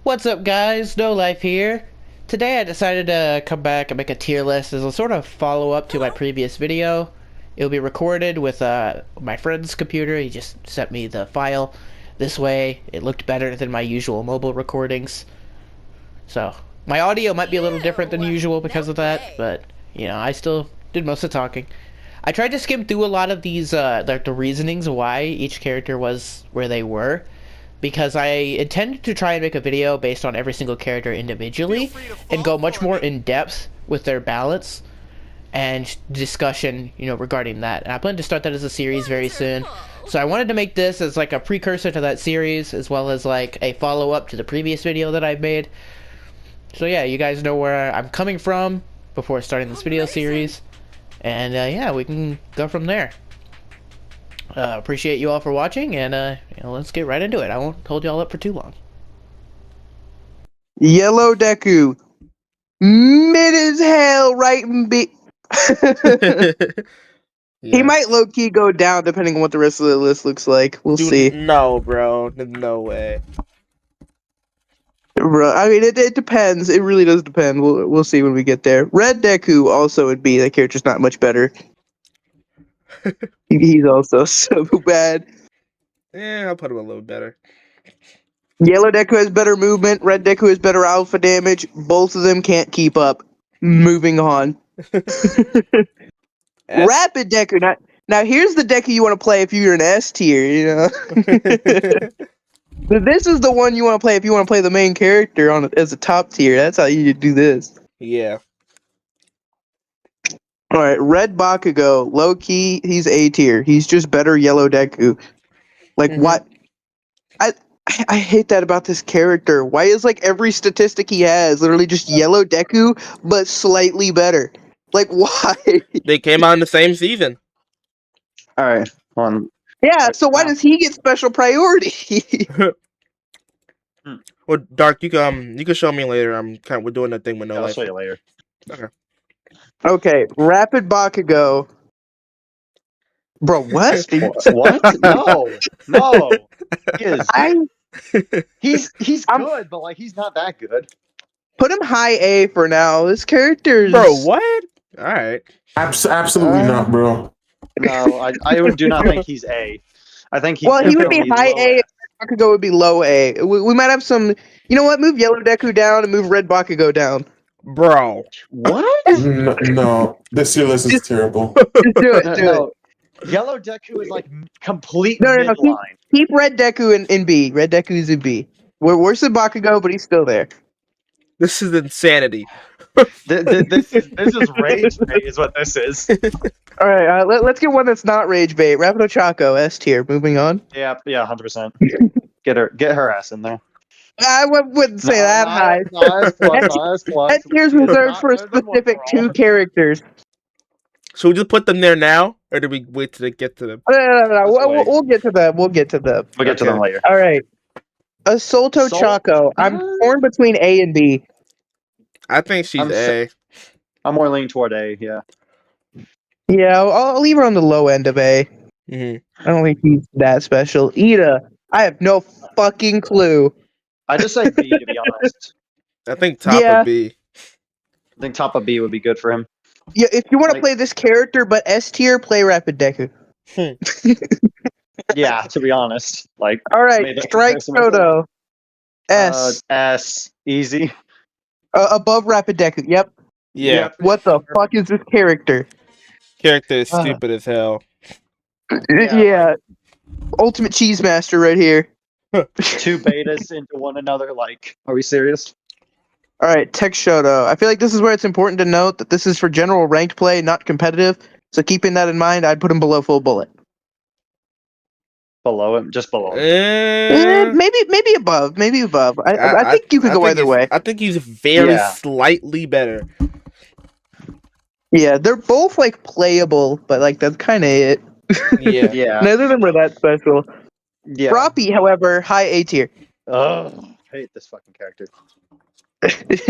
What's up, guys? No Life here. Today I decided to come back and make a tier list as a sort of follow-up to my previous video. It'll be recorded with my friend's computer. He just sent me the file. This way, it looked better than my usual mobile recordings. So, my audio might be a little different than usual because of that, but, you know, I still did most of the talking. I tried to skim through a lot of these, like the reasonings why each character was where they were, because I intended to try and make a video based on every single character individually and go much more in depth with their balance and discussion, regarding that. And I plan to start that as a series very soon. So I wanted to make this as like a precursor to that series, as well as like a follow-up to the previous video that I've made. So yeah, you guys know where I'm coming from before starting this video series. And yeah, we can go from there. Appreciate you all for watching, and let's get right into it. I won't hold y'all up for too long. Yellow Deku, mid as hell, right and be. He might low key go down depending on what the rest of the list looks like. We'll see. No, bro. No way. Bro, I mean, it depends. It really does depend. We'll see when we get there. Red Deku also would be, that character's not much better. He's also so bad. Yeah, I'll put him a little better. Yellow Deku has better movement. Red Deku has better alpha damage. Both of them can't keep up. Moving on. Rapid Deku. Now here's the Deku you want to play if you're an S tier, you know? This is the one you want to play if you want to play the main character as a top tier. That's how you do this. Yeah. Alright, Red Bakugo. Low key, he's A tier. He's just better Yellow Deku. Like, what? I hate that about this character. Why is, like, every statistic he has literally just Yellow Deku, but slightly better? Like, why? They came out in the same season. Alright, one. Yeah, so why does he get special priority? Well, Dark, you can show me later. We're doing that thing with No Life. I'll show you later. Okay. Okay, Rapid Bakugo. Bro, what? What? No. He's good, but like he's not that good. Put him high A for now. This character's... Bro, what? Alright. Absolutely not, bro. No, I do not think he's A. I think he would be high A. Bakugo would be low A. We might have some... You know what? Move Yellow Deku down and move Red Bakugo down. Bro. What? No. This year list is terrible. Just do it. Do it. Yellow Deku is like complete No. midline. Keep Red Deku in B. Red Deku is in B. We're worse than Bakugo, but he's still there. This is insanity. This is rage bait is what this is. All right, let's get one that's not rage bait. Rapido Chaco, S tier. Moving on. Yeah, 100%. Get her ass in there. I wouldn't say that high. S tier's reserved for specific two characters. So we just put them there now, or do we wait till they get to them? No. We'll get to them. We'll get to them. We'll get to them later. All right. Assolto Chaco. I'm torn between A and B. I think she's A. I'm more leaning toward A, yeah. Yeah, I'll leave her on the low end of A. Mm-hmm. I don't think he's that special. Ida, I have no fucking clue. I just say B, to be honest. I think top of B. I think top of B would be good for him. Yeah, if you want to play this character, but S tier, play Rapid Deku. Yeah, to be honest. Like, all right, Strike Shoto. S. S. Easy. Above Rapid Deku. Yep. Yeah. What the fuck is this character? Character is stupid as hell. Yeah. Ultimate Cheese Master right here. Two betas into one another. Like, are we serious? All right, Tech Shoto. I feel like this is where it's important to note that this is for general ranked play, not competitive. So keeping that in mind, I'd put him below Full Bullet. Below him, just below him. Maybe above. Maybe above. I think you could go either way. I think he's very slightly better. Yeah, they're both like playable, but like that's kind of it. Yeah. Neither of them are that special. Yeah. Froppy, however, high A tier. Oh, I hate this fucking character.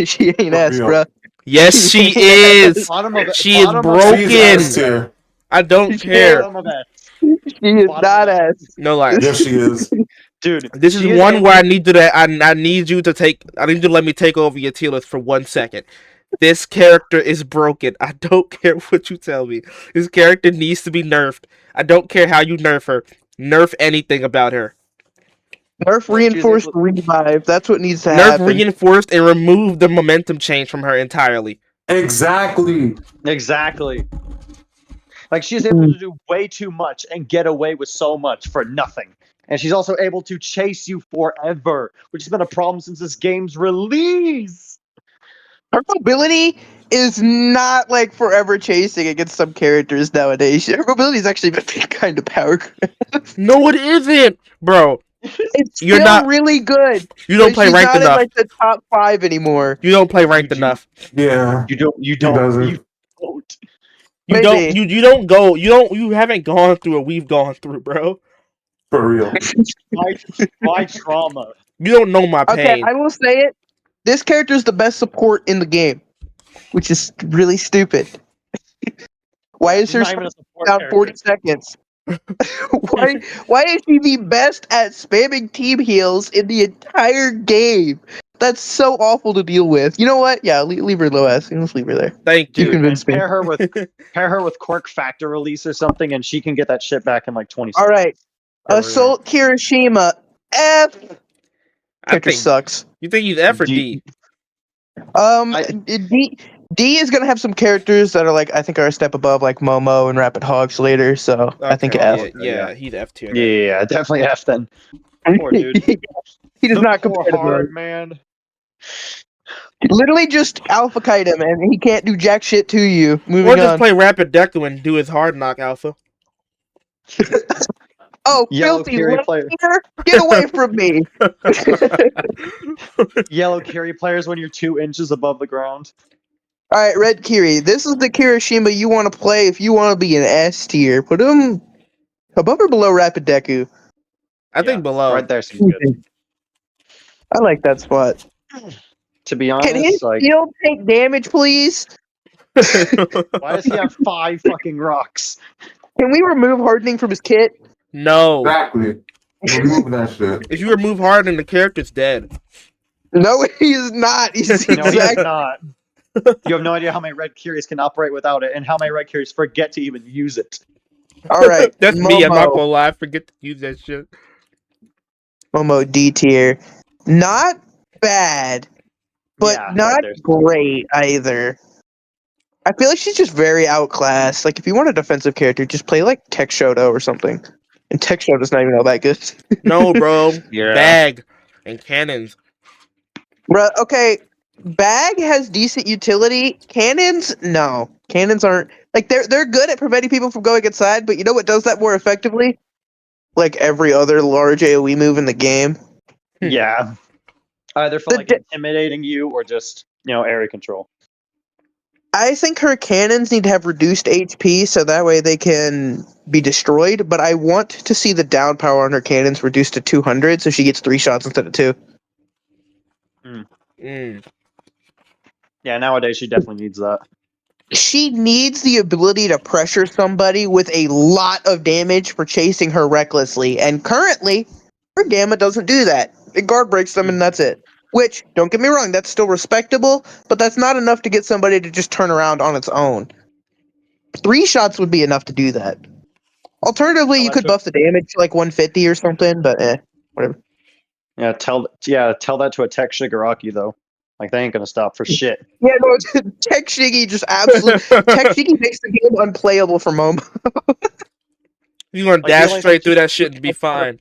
She ain't S, bro. Yes, she is. She is broken. I don't care. She is not S. No lies. Yes, she is. Dude, This is she one able where I to- need you to. I need you to take. I need you to let me take over your tier list for 1 second. This character is broken. I don't care what you tell me. This character needs to be nerfed. I don't care how you nerf her. Nerf anything about her. Nerf Well, she's reinforced able- revive. That's what needs to Nerf happen. reinforced and remove the momentum change from her entirely. Exactly. Exactly. Like she's able to do way too much and get away with so much for nothing. And she's also able to chase you forever, which has been a problem since this game's release. Her mobility is not like forever chasing against some characters nowadays. Her mobility has actually been kind of power. No, it isn't, bro. It's You're still not- really good. You don't but play she's ranked not enough. in like the top 5 anymore. You don't play ranked You do. enough. Yeah. You don't. He doesn't. You don't. You don't. Maybe. You don't go. You don't. You haven't gone through what we've gone through, bro. For real. My trauma. You don't know my Okay, pain. I will say it. This character is the best support in the game, which is really stupid. Why is She's her not even a support down character. 40 seconds? why is she the best at spamming team heals in the entire game? That's so awful to deal with. You know what? Yeah, leave her low ass. Let's leave her there. Thank You you. convinced me. Pair her with Quirk Factor Release or something, and she can get that shit back in like 20 All seconds. right, Assault Kirishima. F. I Character think. sucks. You think he's F or D? D is gonna have some characters that are like I think are a step above, like Momo and Rapid Hogs later. So I think Okay, F. Yeah, he's F tier. Yeah, definitely F then. Poor dude. he does The not poor compare to hard those. man. Literally just alpha kite him, and he can't do jack shit to you. Or Moving just on. play Rapid Deku and do his hard knock alpha. Oh, Yellow filthy Kiri left player. ear, get away from me! Yellow carry players when you're 2 inches above the ground. All right, Red Kiri. This is the Kirishima you want to play if you want to be an S tier. Put him above or below Rapid Deku. I think below. Right there seems good. I like that spot. To be Can his honest, like, shield take damage, please? why does he have 5 fucking rocks? Can we remove hardening from his kit? No. Exactly. Remove that shit. If you remove hard, then the character's dead. No, he is not. He's No, he's exactly. not. You have no idea how many red Curies can operate without it, and how many red Curies forget to even use it. All right, That's me. I'm not Momo. gonna lie. I forget to use that shit. Momo D tier. Not bad, but Yeah, not right there. great either. I feel like she's just very outclassed. Like, if you want a defensive character, just play like Tech Shoto or something. And Tech Shoto's not even all that good. No, bro. Yeah. Bag and cannons. Bruh, okay, Bag has decent utility. Cannons, no. Cannons aren't like they're good at preventing people from going inside, but you know what does that more effectively? Like every other large AoE move in the game. Yeah. Either for The like di- intimidating you or just, area control. I think her cannons need to have reduced HP so that way they can be destroyed, but I want to see the down power on her cannons reduced to 200 so she gets 3 shots instead of 2. Mm. Yeah, nowadays she definitely needs that. She needs the ability to pressure somebody with a lot of damage for chasing her recklessly, and currently, her Gamma doesn't do that. It guard breaks them and that's it. Which, don't get me wrong, that's still respectable, but that's not enough to get somebody to just turn around on its own. 3 shots would be enough to do that. Alternatively, you could buff the damage to like 150 or something, but whatever. Yeah, tell that to a Tech Shigaraki though. Like they ain't gonna stop for shit. Yeah, no, Tech Shiggy just absolutely... Tech Shiggy makes the game unplayable for Momo. You're gonna Like, the dash only straight thing through she- that shit and be fine.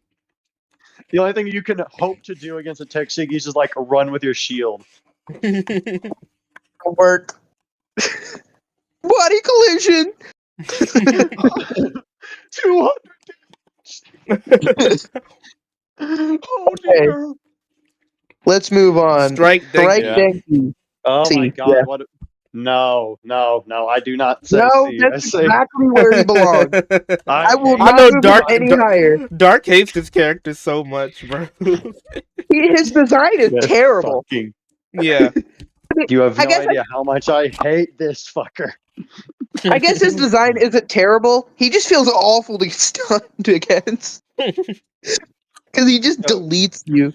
The only thing you can hope to do against a Tech Shigi is just like run with your shield. Work. Body collision! 200 Oh dear. Let's move on. Strike Strike Denki. Denki. Oh my See, god, yeah. what no, I do not say No, C. that's I say exactly where he belongs. I will I not know move Dark- him any Dark- higher. Dark hates this character so much, bro. His design is Yes, terrible. fucking- Yeah. You have I no guess idea how much I hate this fucker. I guess his design isn't terrible. He just feels awfully stunned against. Because he just No. deletes you.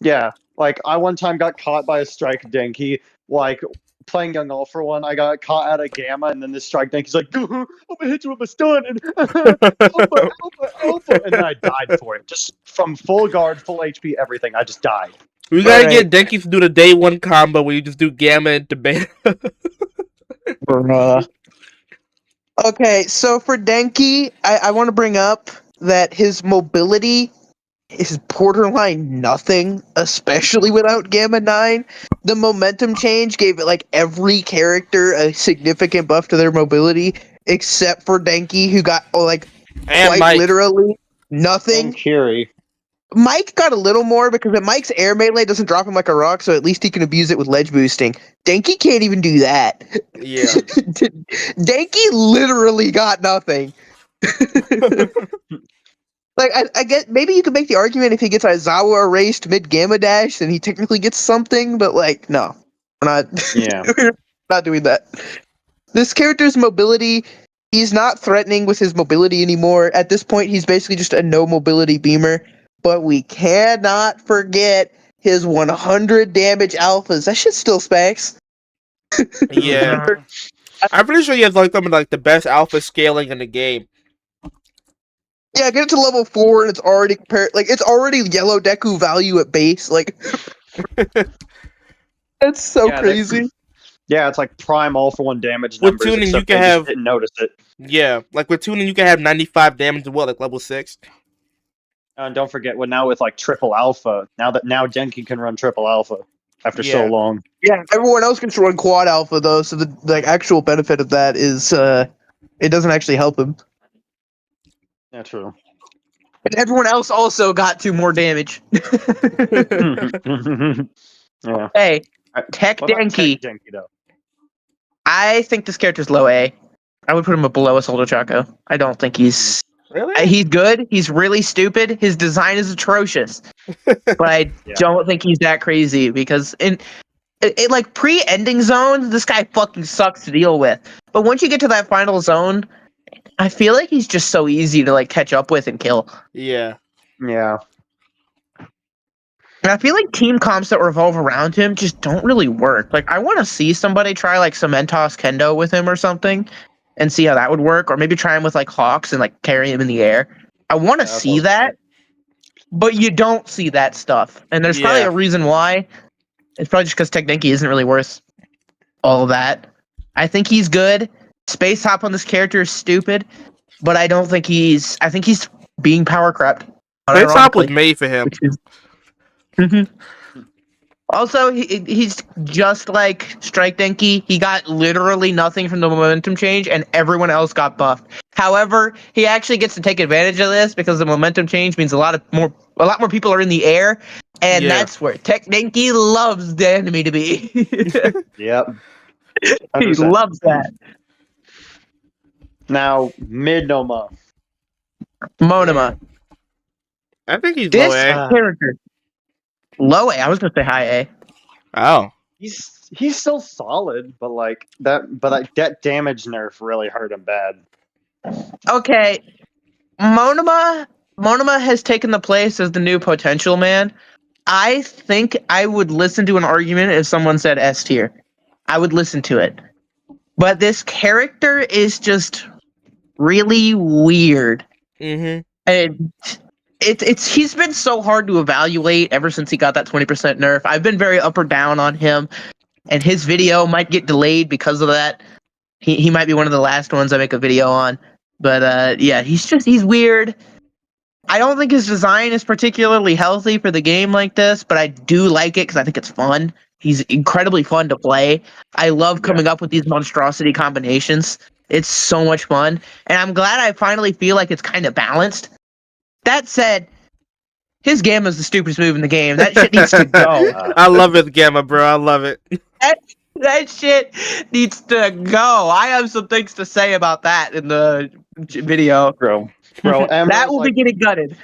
Yeah, like I one time got caught by a Strike Denki, like playing Young All for One. I got caught at a Gamma, and then this Strike Denki's like, I'm gonna hit you with my stun, and alpha, and then I died for it. Just from full guard, full HP, everything. I just died. We gotta Right. get Denki to do the day one combo where you just do Gamma into Beta. Bruh. Okay, so for Denki, I want to bring up that his mobility is borderline nothing, especially without Gamma 9. The momentum change gave it like every character a significant buff to their mobility, except for Denki, who got like And quite Mike. literally And nothing. Kiri. Mike got a little more because Mike's air melee doesn't drop him like a rock, so at least he can abuse it with ledge boosting. Denki can't even do that. Yeah. Denki literally got nothing. Like I get maybe you could make the argument if he gets Aizawa erased mid Gamma Dash, then he technically gets something, but like no, we're not. Yeah. We're not doing that. This character's mobility, he's not threatening with his mobility anymore. At this point, he's basically just a no mobility beamer. But we cannot forget his 100 damage alphas. That shit still specs. Yeah. I'm pretty sure he has like some of like the best alpha scaling in the game. Yeah, get it to level 4 and it's already it's already yellow Deku value at base. Like that's so Yeah, crazy. Yeah, it's like prime all for one damage With numbers. tuning, you except can they just have- didn't notice it. Yeah, like with tuning, you can have 95 damage as well, like level 6. And don't forget, now with like triple alpha, now Denki can run triple alpha after so Yeah. long. Yeah, everyone else can run quad alpha though, so the actual benefit of that is it doesn't actually help him. Yeah, true. And everyone else also got 2 more damage. Yeah. Hey, What Tech about Denki. Tech Denki though? I think this character's low A. I would put him below a Soldier Chaco. I don't think he's Really? he's good. He's really stupid. His design is atrocious. But I Yeah. don't think he's that crazy because in like pre-ending zones, this guy fucking sucks to deal with. But once you get to that final zone, I feel like he's just so easy to like catch up with and kill. Yeah. Yeah. And I feel like team comps that revolve around him just don't really work. Like I want to see somebody try like Cementos Kendo with him or something and see how that would work, or maybe try him with like Hawks and like carry him in the air. I want to Yeah, that's see awesome. that, but you don't see that stuff. And there's probably Yeah. a reason why. It's probably just because Techdenki isn't really worth all of that. I think he's good. Space hop on this character is stupid, but I don't think he's. I think he's being power crept. Space Hop was unironically, made for him. which is- Mhm. Also, he's just like Strike Denki. He got literally nothing from the momentum change, and everyone else got buffed. However, he actually gets to take advantage of this because the momentum change means a lot more people are in the air, and Yeah. that's where Tech Denki loves the enemy to be. Yep. He 100%. loves that. Now, Midnoma. Monoma. I think he's This low A. character. Low A. I was gonna say high A. Oh. He's still solid, but like that damage nerf really hurt him bad. Okay. Monoma has taken the place as the new potential man. I think I would listen to an argument if someone said S tier. I would listen to it. But this character is just really weird. Mm-hmm. And he's been so hard to evaluate ever since he got that 20% nerf. I've been very up or down on him, and his video might get delayed because of that. He might be one of the last ones I make a video on. But yeah, he's weird. I don't think his design is particularly healthy for the game like this, but I do like it because I think it's fun. He's incredibly fun to play. I love coming up with these monstrosity combinations. It's so much fun, and I'm glad I finally feel like it's kind of balanced. That said, his Gamma's the stupidest move in the game. That shit needs to go. I love it, Gamma, bro. I love it. That shit needs to go. I have some things to say about that in the video. Bro, That will be getting gutted.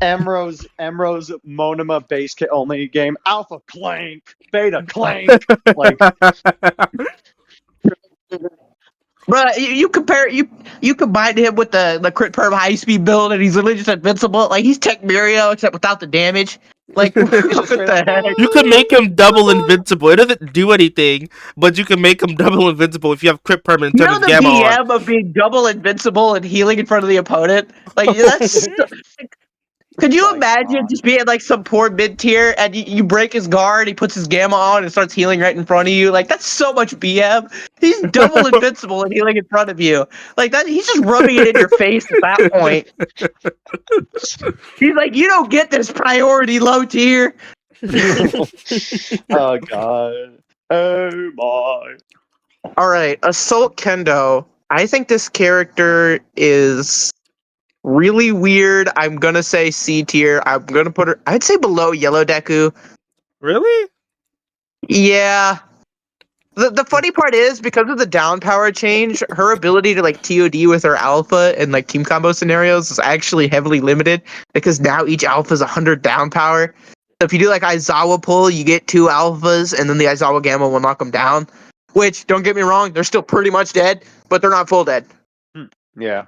Emro's Monoma base kit only game. Alpha clank, beta clank. Like Bro, you compare you combine him with the crit perm high speed build, and he's literally just invincible. Like he's Tech Mirio except without the damage. Like what He's just straight the up, heck? You could make him double invincible. It doesn't do anything, but you can make him double invincible if you have crit permanent You turn know his the gamma on. BM of being double invincible and healing in front of the opponent? Like that's. Could you Like, imagine just being like some poor mid tier and you break his guard, he puts his gamma on and starts healing right in front of you? Like that's so much BM. He's double invincible and healing in front of you. Like that, he's just rubbing it in your face at that point. He's like, you don't get this priority low tier. oh god. Oh my. All right, Assault Kendo. I think this character is really weird. I'm gonna say C tier. I'm gonna put her. I'd say below Yellow Deku. Really? Yeah. The funny part is because of the down power change, her ability to like TOD with her alpha and like team combo scenarios is actually heavily limited because now each alpha is 100 down power. So if you do like Aizawa pull, you get 2 alphas and then the Aizawa Gamma will knock them down. Which, don't get me wrong, they're still pretty much dead, but they're not full dead. Yeah.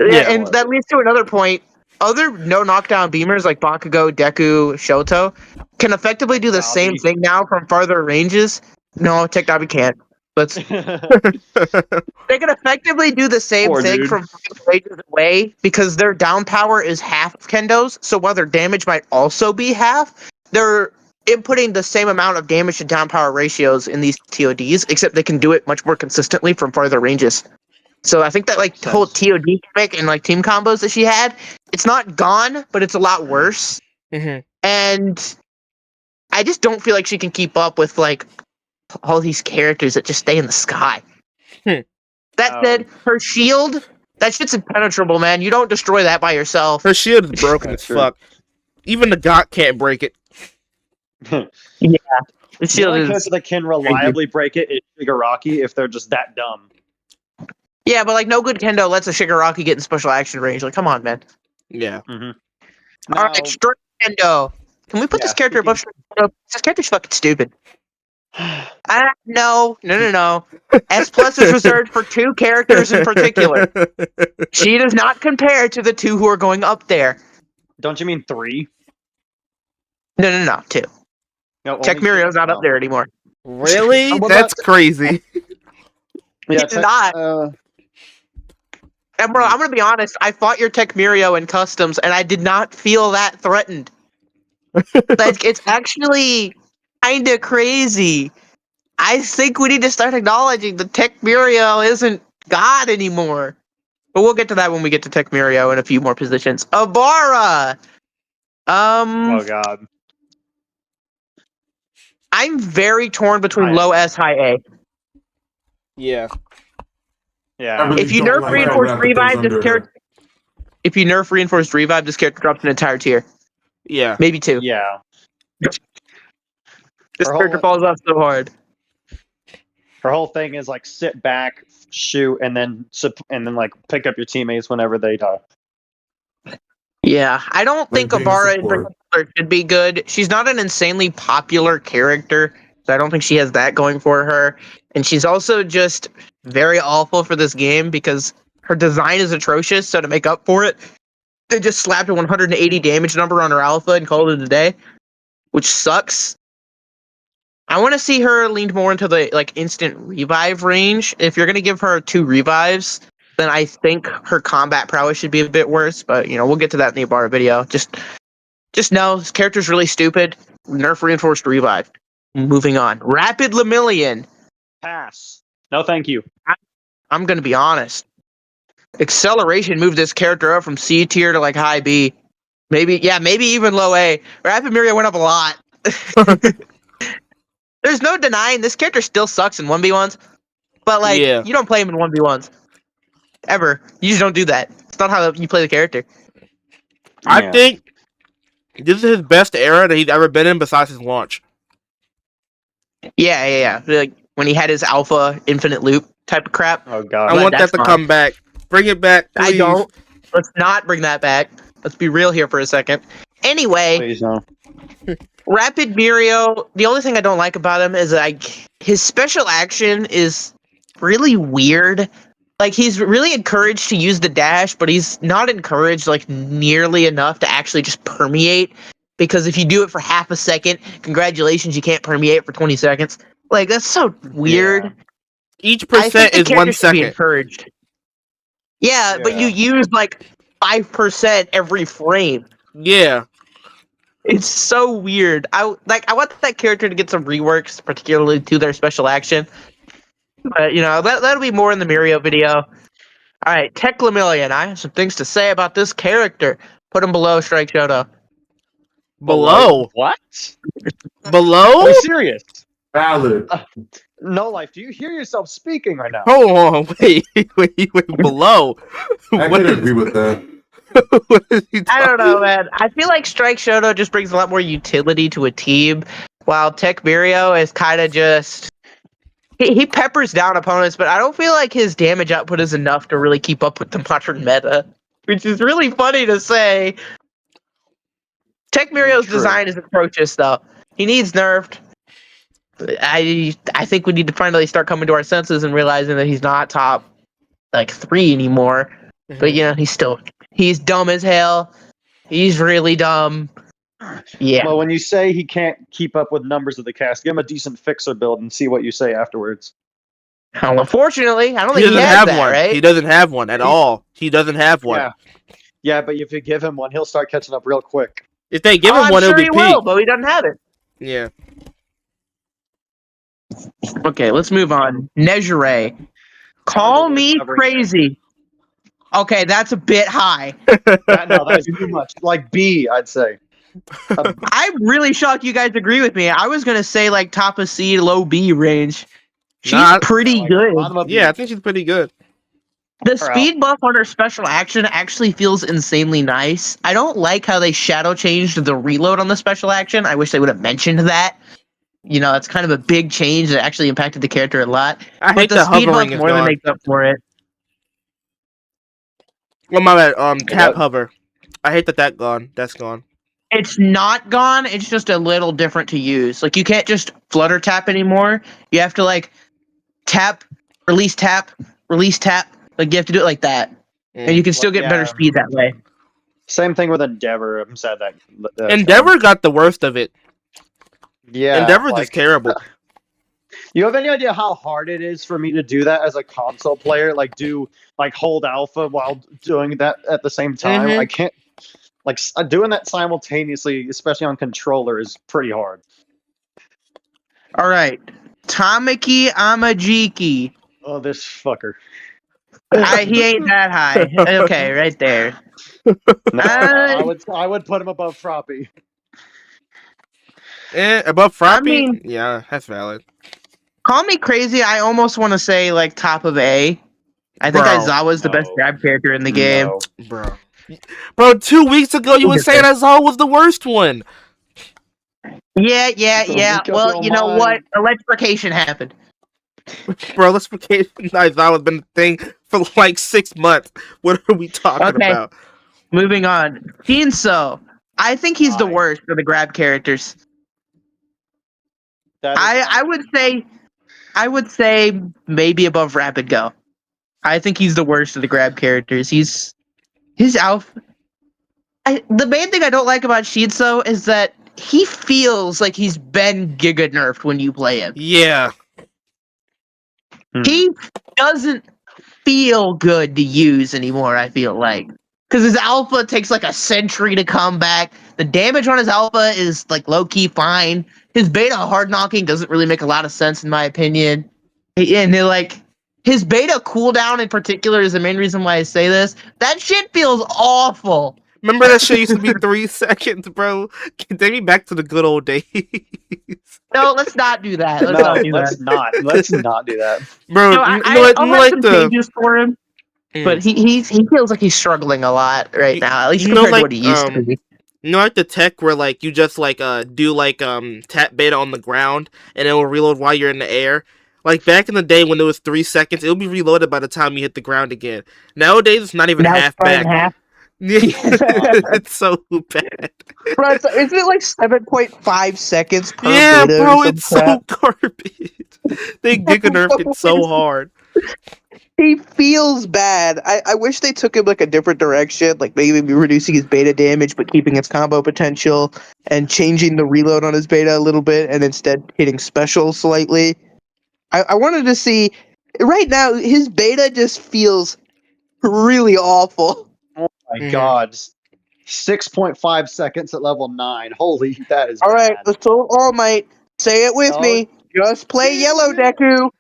Yeah. And that leads to another point. Other no knockdown beamers like Bakugo, Deku, Shoto can effectively do the same Dabi. thing now from farther ranges. No, Tech Dabi can't. Let's They can effectively do the same Poor thing dude. from ranges away because their down power is half of Kendo's. So while their damage might also be half, they're inputting the same amount of damage to down power ratios in these TODs, except they can do it much more consistently from farther ranges. So I think that like the whole TOD gimmick and like team combos that she had, it's not gone, but it's a lot worse. Mhm. And I just don't feel like she can keep up with like all these characters that just stay in the sky. That said, her shield, that shit's impenetrable, man. You don't destroy that by yourself. Her shield is broken That's as true. fuck. Even the God can't break it. The The shield only is character that can reliably break it is Shigaraki if they're just that dumb. yeah, but like no good Kendo lets a Shigaraki get in special action range. Like, come on, man. Yeah. Mm-hmm. All right, Strike Kendo. Can we put this character above Strike Kendo? This character's fucking stupid. No. S plus is reserved for 2 characters in particular. She does not compare to the 2 who are going up there. Don't you mean 3? No, 2. No, Tech only 2? Mirio's not up Oh. there anymore. Really? What That's about- crazy. Yeah, He's not. And bro, I'm gonna be honest. I fought your Tech Mirio in customs, and I did not feel that threatened. Like it's actually kind of crazy. I think we need to start acknowledging that Tech Mirio isn't God anymore. But we'll get to that when we get to Tech Mirio in a few more positions. Abara. Oh god. I'm very torn between High low S, high A. Yeah. Yeah. really If you don't nerf like reinforced how rapid revive, those this under character. If you nerf reinforced revive, this character drops an entire tier, Yeah. maybe 2. Yeah. This Her whole- character falls off so hard. Her whole thing is like sit back, shoot, and then like pick up your teammates whenever they die. Yeah, I don't think being Abara in support. particular should be good. She's not an insanely popular character, so I don't think she has that going for her. And she's also just very awful for this game because her design is atrocious. So to make up for it, they just slapped a 180 damage number on her alpha and called it a day, which sucks. I want to see her leaned more into the like instant revive range. If you're gonna give her 2 revives, then I think her combat prowess should be a bit worse. But you know, we'll get to that in the Ibarra video. Just know this character's really stupid. Nerf reinforced revive. Moving on. Rapid Lemillion. Pass. No, thank you. I'm gonna be honest. Acceleration moved this character up from C tier to like high B. Maybe even low A. Rapid Mirio went up a lot. There's no denying this character still sucks in 1v1s. But like Yeah. you don't play him in 1v1s. Ever. You just don't do that. It's not how you play the character. I Yeah. think this is his best era that he's ever been in besides his launch. Yeah. Like when he had his alpha infinite loop type of crap. Oh god. I Like, want that that's to fine. come back. Bring it back, please. I don't. Let's not bring that back. Let's be real here for a second. Anyway, Please no. Rapid Mirio, the only thing I don't like about him is like his special action is really weird. Like, he's really encouraged to use the dash, but he's not encouraged, like, nearly enough to actually just permeate. Because if you do it for half a second, congratulations, you can't permeate for 20 seconds. Like, that's so weird. Yeah. Each I think percent the is 1 character should be second. encouraged. Yeah, but you Yeah. use, like, 5% every frame. Yeah. It's so weird. I want that character to get some reworks, particularly to their special action. But that'll be more in the Mirio video. All right, Teclamillion. I have some things to say about this character. Put him below Strike Shoto. Below. What? Below? Are you serious? Valid. No Life, do you hear yourself speaking right now? Hold on, wait, below. I What can is- agree with that. what is he I don't know, talking- man. I feel like Strike Shoto just brings a lot more utility to a team, while Tech Mirio is kind of just he peppers down opponents, but I don't feel like his damage output is enough to really keep up with the modern meta, which is really funny to say. Tech Mirio's True. design is atrocious, though. He needs nerfed. I think we need to finally start coming to our senses and realizing that he's not top 3 anymore. But he's dumb as hell. He's really dumb. Yeah. Well, when you say he can't keep up with numbers of the cast, give him a decent fixer build and see what you say afterwards. Well, unfortunately, I don't He think he doesn't has have that, one. right? He doesn't have one at all. He doesn't have one. Yeah. Yeah, but if you give him one, he'll start catching up real quick. If they give him I'm one, sure it'll he be will, peak. but he doesn't have it. Yeah. Okay, let's move on. Nejire. Call me Covering crazy. Okay, that's a bit high. That is too much. Like B, I'd say. I'm really shocked you guys agree with me. I was gonna say top of C, low B range. She's Nah, pretty Like, good. bottom of B. Yeah, I think she's pretty good. The Her speed buff on her special action actually feels insanely nice. I don't like how they shadow changed the reload on the special action. I wish they would have mentioned that. It's kind of a big change that actually impacted the character a lot. I But hate the the speed buff hovering is more than gone. makes up for it. Oh my bad. Tap What? hover. I hate that gone. That's gone. It's not gone. It's just a little different to use. Like, you can't just flutter tap anymore. You have to tap, release tap, release tap. Like, you have to do it like that, and you can still get better Yeah. speed that way. Same thing with Endeavor. I'm sad that. that's Endeavor got the worst of it. gone. Yeah. Endeavor's like, just terrible. You have any idea how hard it is for me to do that as a console player? Hold alpha while doing that at the same time. Mhm. I can't. Doing that simultaneously, especially on controller, is pretty hard. All right, Tamaki Amajiki. Oh, this fucker. He ain't that high. Okay, right there. No, I would put him above Froppy. Above Froppy? I mean- Yeah, that's valid. Call me crazy. I almost want to say top of A. I think Bro, Aizawa's the best no. grab character in the game. No. Bro, 2 weeks ago you were saying Azal was the worst one. Yeah. Make up Well, your you know mind. what? Electrification happened. Bro, let's forget Azal has been a thing for 6 months. What are we talking Okay. about? Moving on. Shinso. I think he's the Why? worst for the grab characters. That is- I would say maybe above Rapid Go. I think he's the worst of the grab characters. His alpha. The main thing I don't like about Shinso is that he feels like he's been giga nerfed when you play him. Yeah. He doesn't feel good to use anymore, I feel like. Because his alpha takes a century to come back. The damage on his alpha is low-key fine. His beta hard knocking doesn't really make a lot of sense in my opinion. And his beta cooldown in particular is the main reason why I say this. That shit feels awful. Remember that shit used to be 3 seconds, bro? Take me back to the good old days. No, let's not do that. Let's no, not do let's that. not. Let's not do that. Bro, No, I'll have some changes for him. But he feels like he's struggling a lot right now, at least compared to what he used to be. You know, the tech where you just do tap beta on the ground and it will reload while you're in the air. Back in the day when it was 3 seconds, it'll be reloaded by the time you hit the ground again. Nowadays, it's not even Now half it's cut in back. half. It's so bad. Bro, isn't it 7.5 seconds per Yeah, beta bro, or it's some so crap? garbage. They giga nerfed it so hard. He feels bad. I wish they took him like a different direction, like maybe reducing his beta damage but keeping his combo potential and changing the reload on his beta a little bit and instead hitting special slightly. I wanted to see right now his beta just feels really awful. Oh my Mhm. god. 6.5 seconds at level 9. Holy, that is Alright, bad. Assault All Might, say it with Oh. me. Just play Yellow Deku.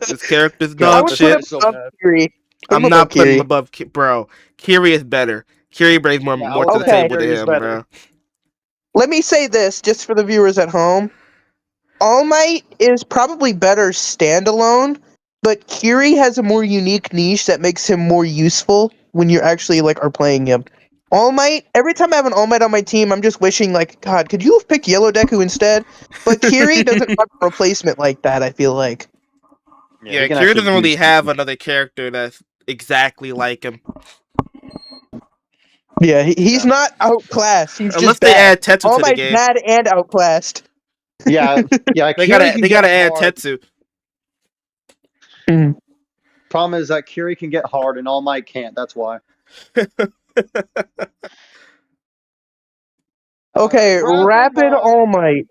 This character's I dog would put him shit. so above bad. Kiri. Put him I'm not above putting him Kiri. above, bro. Kiri is better. Kiri brings more Yeah, I more would to the say table to Kiri is him, better. bro. Let me say this, just for the viewers at home. All Might is probably better standalone, but Kiri has a more unique niche that makes him more useful when you actually like are playing him. All Might, every time I have an All Might on my team, I'm just wishing like, God, could you have picked Yellow Deku instead? But Kiri doesn't have a replacement like that, I feel like. Yeah, he can Kiri actually doesn't really use- have another character that's exactly like him. Yeah, he's Yeah. not outclassed, he's Unless just they bad. add Tetsu All to the Might's game. bad and outclassed. Yeah, yeah. They Kiri gotta can they get gotta add hard. Tetsu. Problem is that Kiri can get hard and All Might can't. That's why. Okay, Rapid Rapid Might. All Might.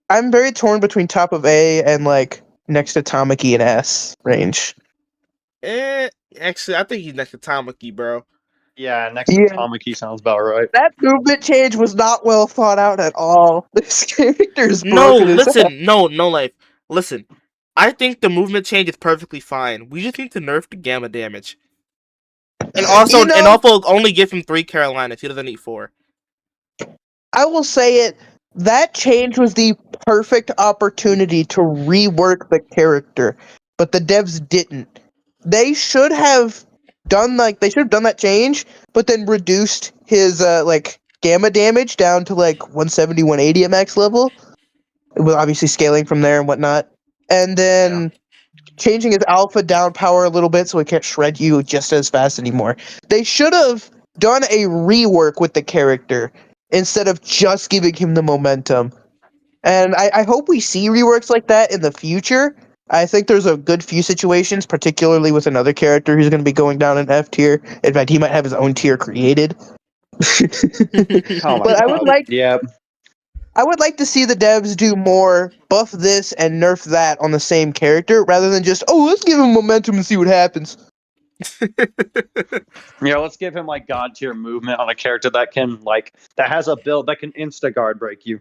I'm very torn between top of A and like next to Tamaki and S range. Actually, I think he's next to Tamaki, bro. Yeah, next to Yeah. Tamaki sounds about right. That movement change was not well thought out at all. This character's No, broken as hell. listen, no life. Listen, I think the movement change is perfectly fine. We just need to nerf the gamma damage, and also You know- and also only give him 3 Carolinas. He doesn't need 4. I will say it. That change was the perfect opportunity to rework the character, but the devs didn't. They should have done that change, but then reduced his like gamma damage down to like 170, 180 at max level, with obviously scaling from there and whatnot, and then changing his alpha down power a little bit so he can't shred you just as fast anymore. They should have done a rework with the character instead of just giving him the momentum. And I hope we see reworks like that in the future. I think there's a good few situations, particularly with another character who's going to be going down in F tier. In fact, he might have his own tier created. Oh my But god. Yeah. I would like to see the devs do more, buff this and nerf that on the same character, rather than just, oh, let's give him momentum and see what happens. Yeah, let's give him like god tier movement on a character that has a build that can insta guard break you.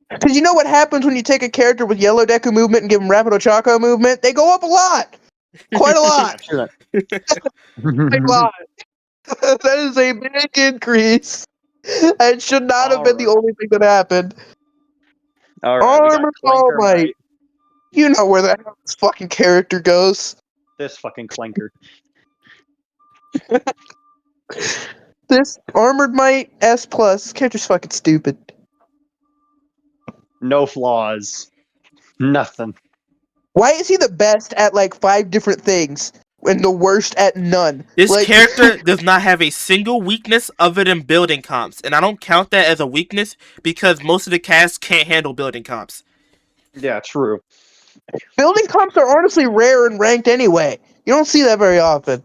Because you know what happens when you take a character with Yellow Deku movement and give him Rapido Choco movement? They go up a lot! Quite a lot! Quite a lot. That is a big increase. And should not have been the Alright. only thing that happened. All right, we got Armor All Clanker Might. Might. You know where the hell this fucking character goes. This fucking Clanker. This Armored Might S+, this character's fucking stupid. No flaws. Nothing. Why is he the best at like 5 different things and the worst at none? This Like, character does not have a single weakness other than building comps, and I don't count that as a weakness because most of the cast can't handle building comps. Yeah, true. building comps are honestly rare and ranked anyway. You don't see that very often.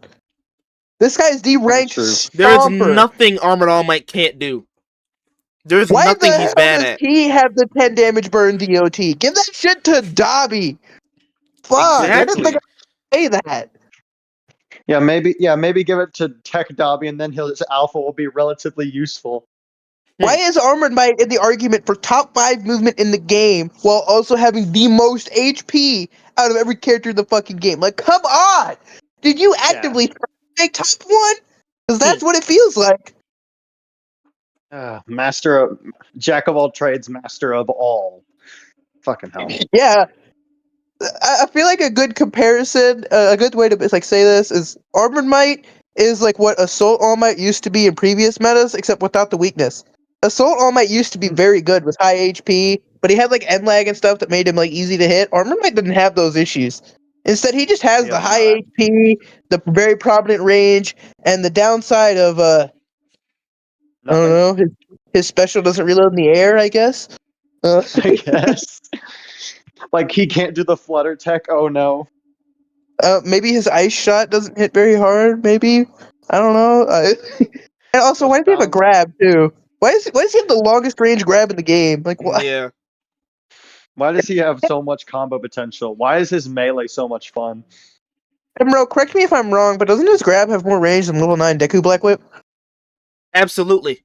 This guy's the ranked true. There is stomper. nothing Armored All Might can't do. There's Why nothing the he's hell bad does at. he have the 10 damage burn DOT? Give that shit to Dobby. Fuck, I didn't think I'd say that. Yeah, maybe give it to Tech Dobby and then his alpha will be relatively useful. Why is Armored Might in the argument for top 5 movement in the game while also having the most HP out of every character in the fucking game? Like, come on! Did you actively try to make top 1? Because that's what it feels like. Jack of all trades, master of all. Fucking hell. Yeah. I feel like a good comparison, a good way to like say this is Armored Might is like what Assault All Might used to be in previous metas, except without the weakness. Assault All Might used to be very good with high HP, but he had like end lag and stuff that made him like easy to hit. Armored Might didn't have those issues. Instead, he just has the high HP, the very prominent range, and the downside of I don't know, his special doesn't reload in the air, I guess. I guess. Like he can't do the flutter tech. Oh no. Maybe his ice shot doesn't hit very hard. Maybe I don't know. And also, why does he have a grab too? Why does he have the longest range grab in the game? Like, what? Yeah. Why does he have so much combo potential? Why is his melee so much fun? Emerald, correct me if I'm wrong, but doesn't his grab have more range than level 9 Deku Black Whip? Absolutely.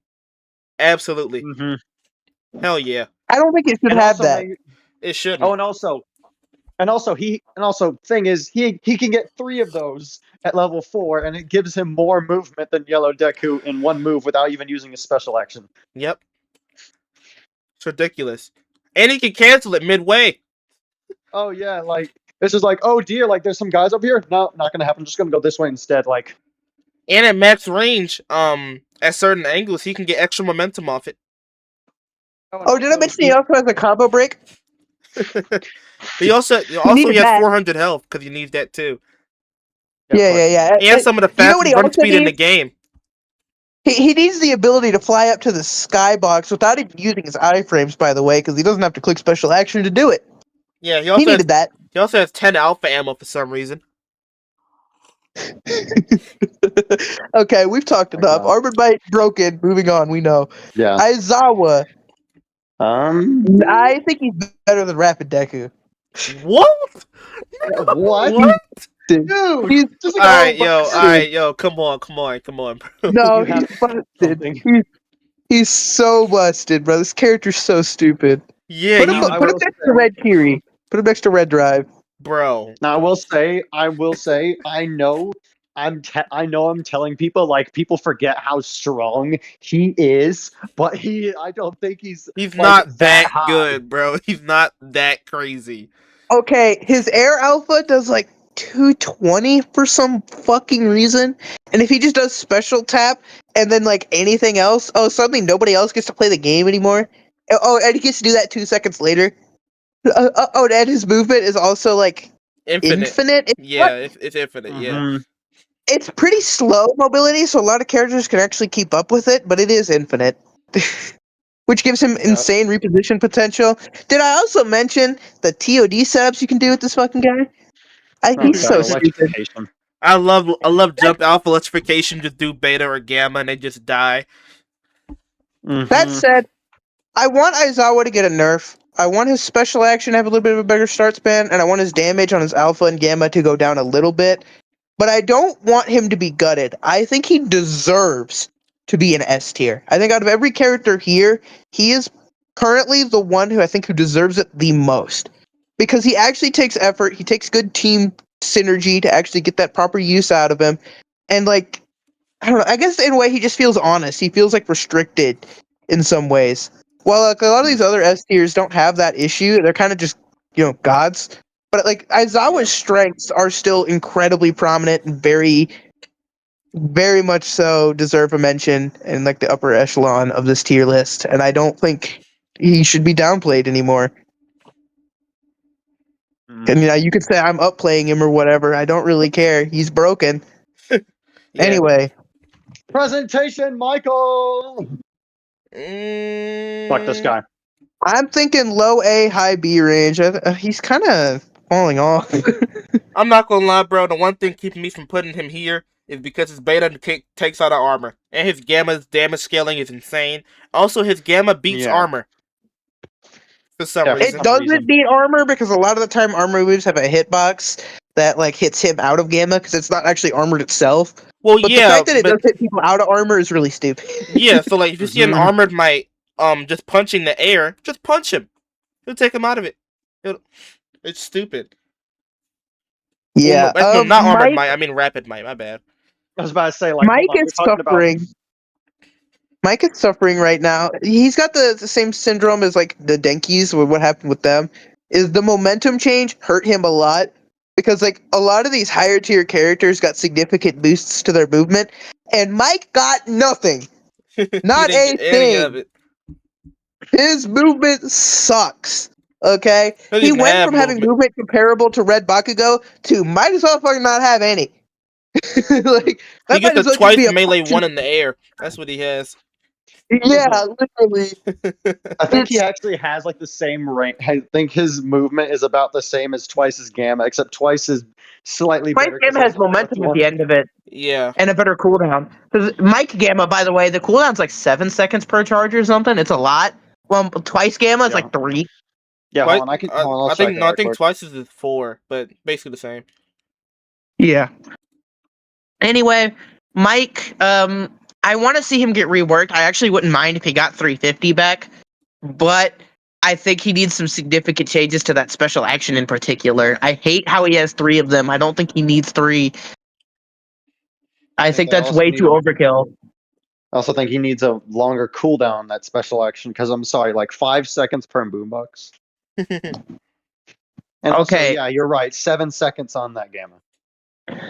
Absolutely. Mm-hmm. Hell yeah. I don't think it should have that. It shouldn't. Oh, and also, thing is, he can get 3 of those at level 4, and it gives him more movement than Yellow Deku in one move without even using a special action. Yep. It's ridiculous. And he can cancel it midway. Oh yeah, like this is like, oh dear, like there's some guys up here. No, not gonna happen. I'm just gonna go this way instead. Like, And at max range, at certain angles, he can get extra momentum off it. Oh, did I mention he also has a combo break? He also needed he has that. 400 health because he needs that too. Yeah. And some of the You know what fastest he run also speed in the needs? game. He needs the ability to fly up to the skybox without even using his iframes, by the way, because he doesn't have to click special action to do it. Yeah, he He also has, needed that. he also has 10 alpha ammo for some reason. Okay, we've talked enough. God. Armored Bite broken. Moving on. We know. Yeah. Aizawa. I I think he's better than Rapid Deku. What? what? What? Dude, He's just All right, yo, come on, bro. no, You have he's busted. something. He's so busted, bro. This character's so stupid. Yeah, Put him, I put him will next say- to Red Kiri. Put him next to Red Drive. bro. Now I will say, I know I'm telling people, like, people forget how strong he is, but I don't think he's He's like, not that high. good, bro. He's not that crazy. Okay, his air alpha does like 220 for some fucking reason. And if he just does special tap and then like anything else, oh, suddenly nobody else gets to play the game anymore. Oh, and he gets to do that 2 seconds later. Oh, and his movement is also like infinite. Yeah, it's infinite. Yeah. Mhm. It's pretty slow mobility, so a lot of characters can actually keep up with it, but it is infinite. Which gives him insane reposition potential. Did I also mention the TOD setups you can do with this fucking guy? He's so stupid. Electrification. I love jump alpha electrification. Just do beta or gamma and they just die. Mhm. That said, I want Aizawa to get a nerf. I want his special action to have a little bit of a bigger start span, and I want his damage on his alpha and gamma to go down a little bit. But I don't want him to be gutted. I think he deserves to be an S tier. I think out of every character here, he is currently the one who deserves it the most. Because he actually takes effort, he takes good team synergy to actually get that proper use out of him. And like, I don't know, I guess in a way he just feels honest. He feels like restricted in some ways. While like a lot of these other S tiers don't have that issue, they're kind of just, gods. But like Aizawa's strengths are still incredibly prominent and very, very much so deserve a mention in like the upper echelon of this tier list. And I don't think he should be downplayed anymore. And you could say I'm upplaying him or whatever. I don't really care. He's broken. Yeah. Anyway, Presentation, Michael. Fuck this guy. I'm thinking low A, high B range. He's kind of falling off. I'm not gonna lie, bro. The one thing keeping me from putting him here is because his beta takes out of armor, and his gamma's damage scaling is insane. Also, his gamma beats armor for some Yeah, reason. It doesn't beat armor because a lot of the time armor moves have a hitbox that like hits him out of gamma because it's not actually armored itself. Well, But yeah, the fact that it but does hit people out of armor is really stupid. yeah. So like, if you see an Mhm. armored might, just punching the air, just punch him. He'll take him out of it. It's stupid. Yeah, Well, no, not armored Mike, might. I mean rapid might. My bad. I was about to say, like, Mike hold on, is we're talking about- suffering. Mike is suffering right now. He's got the same syndrome as like the Denkies with what happened with them. Is the momentum change hurt him a lot? Because like a lot of these higher tier characters got significant boosts to their movement, and Mike got nothing. Not He didn't a get any of thing. it. His movement sucks. Okay, Doesn't he even went have from having movement comparable to Red Bakugo to might as well fucking not have any. Like He that might gets as a well just twice be a melee punch one in the air. That's what he has. Yeah, literally. I think he It's- actually has like the same range. I think his movement is about the same as Twice's Gamma, except Twice is slightly Twice better. 'cause Gamma he has a fourth momentum at one. the end of it Yeah. and a better cooldown. Because Mike Gamma, by the way, the cooldown's like 7 seconds per charge or something. It's a lot. Well, Twice Gamma is Yeah. like 3. Yeah, Twice, hold on. Hold on. I Let's think check it no, I right think quick. Twice is 4, but basically the same. Yeah. Anyway, Mike, I want to see him get reworked. I actually wouldn't mind if he got 350 back, but I think he needs some significant changes to that special action in particular. I hate how he has 3 of them. I don't think he needs 3. I think they that's also way need too a- overkill. I also think he needs a longer cooldown on that special action because I'm sorry, like 5 seconds per boombox. And also, Okay. yeah, you're right. 7 seconds on that Gamma.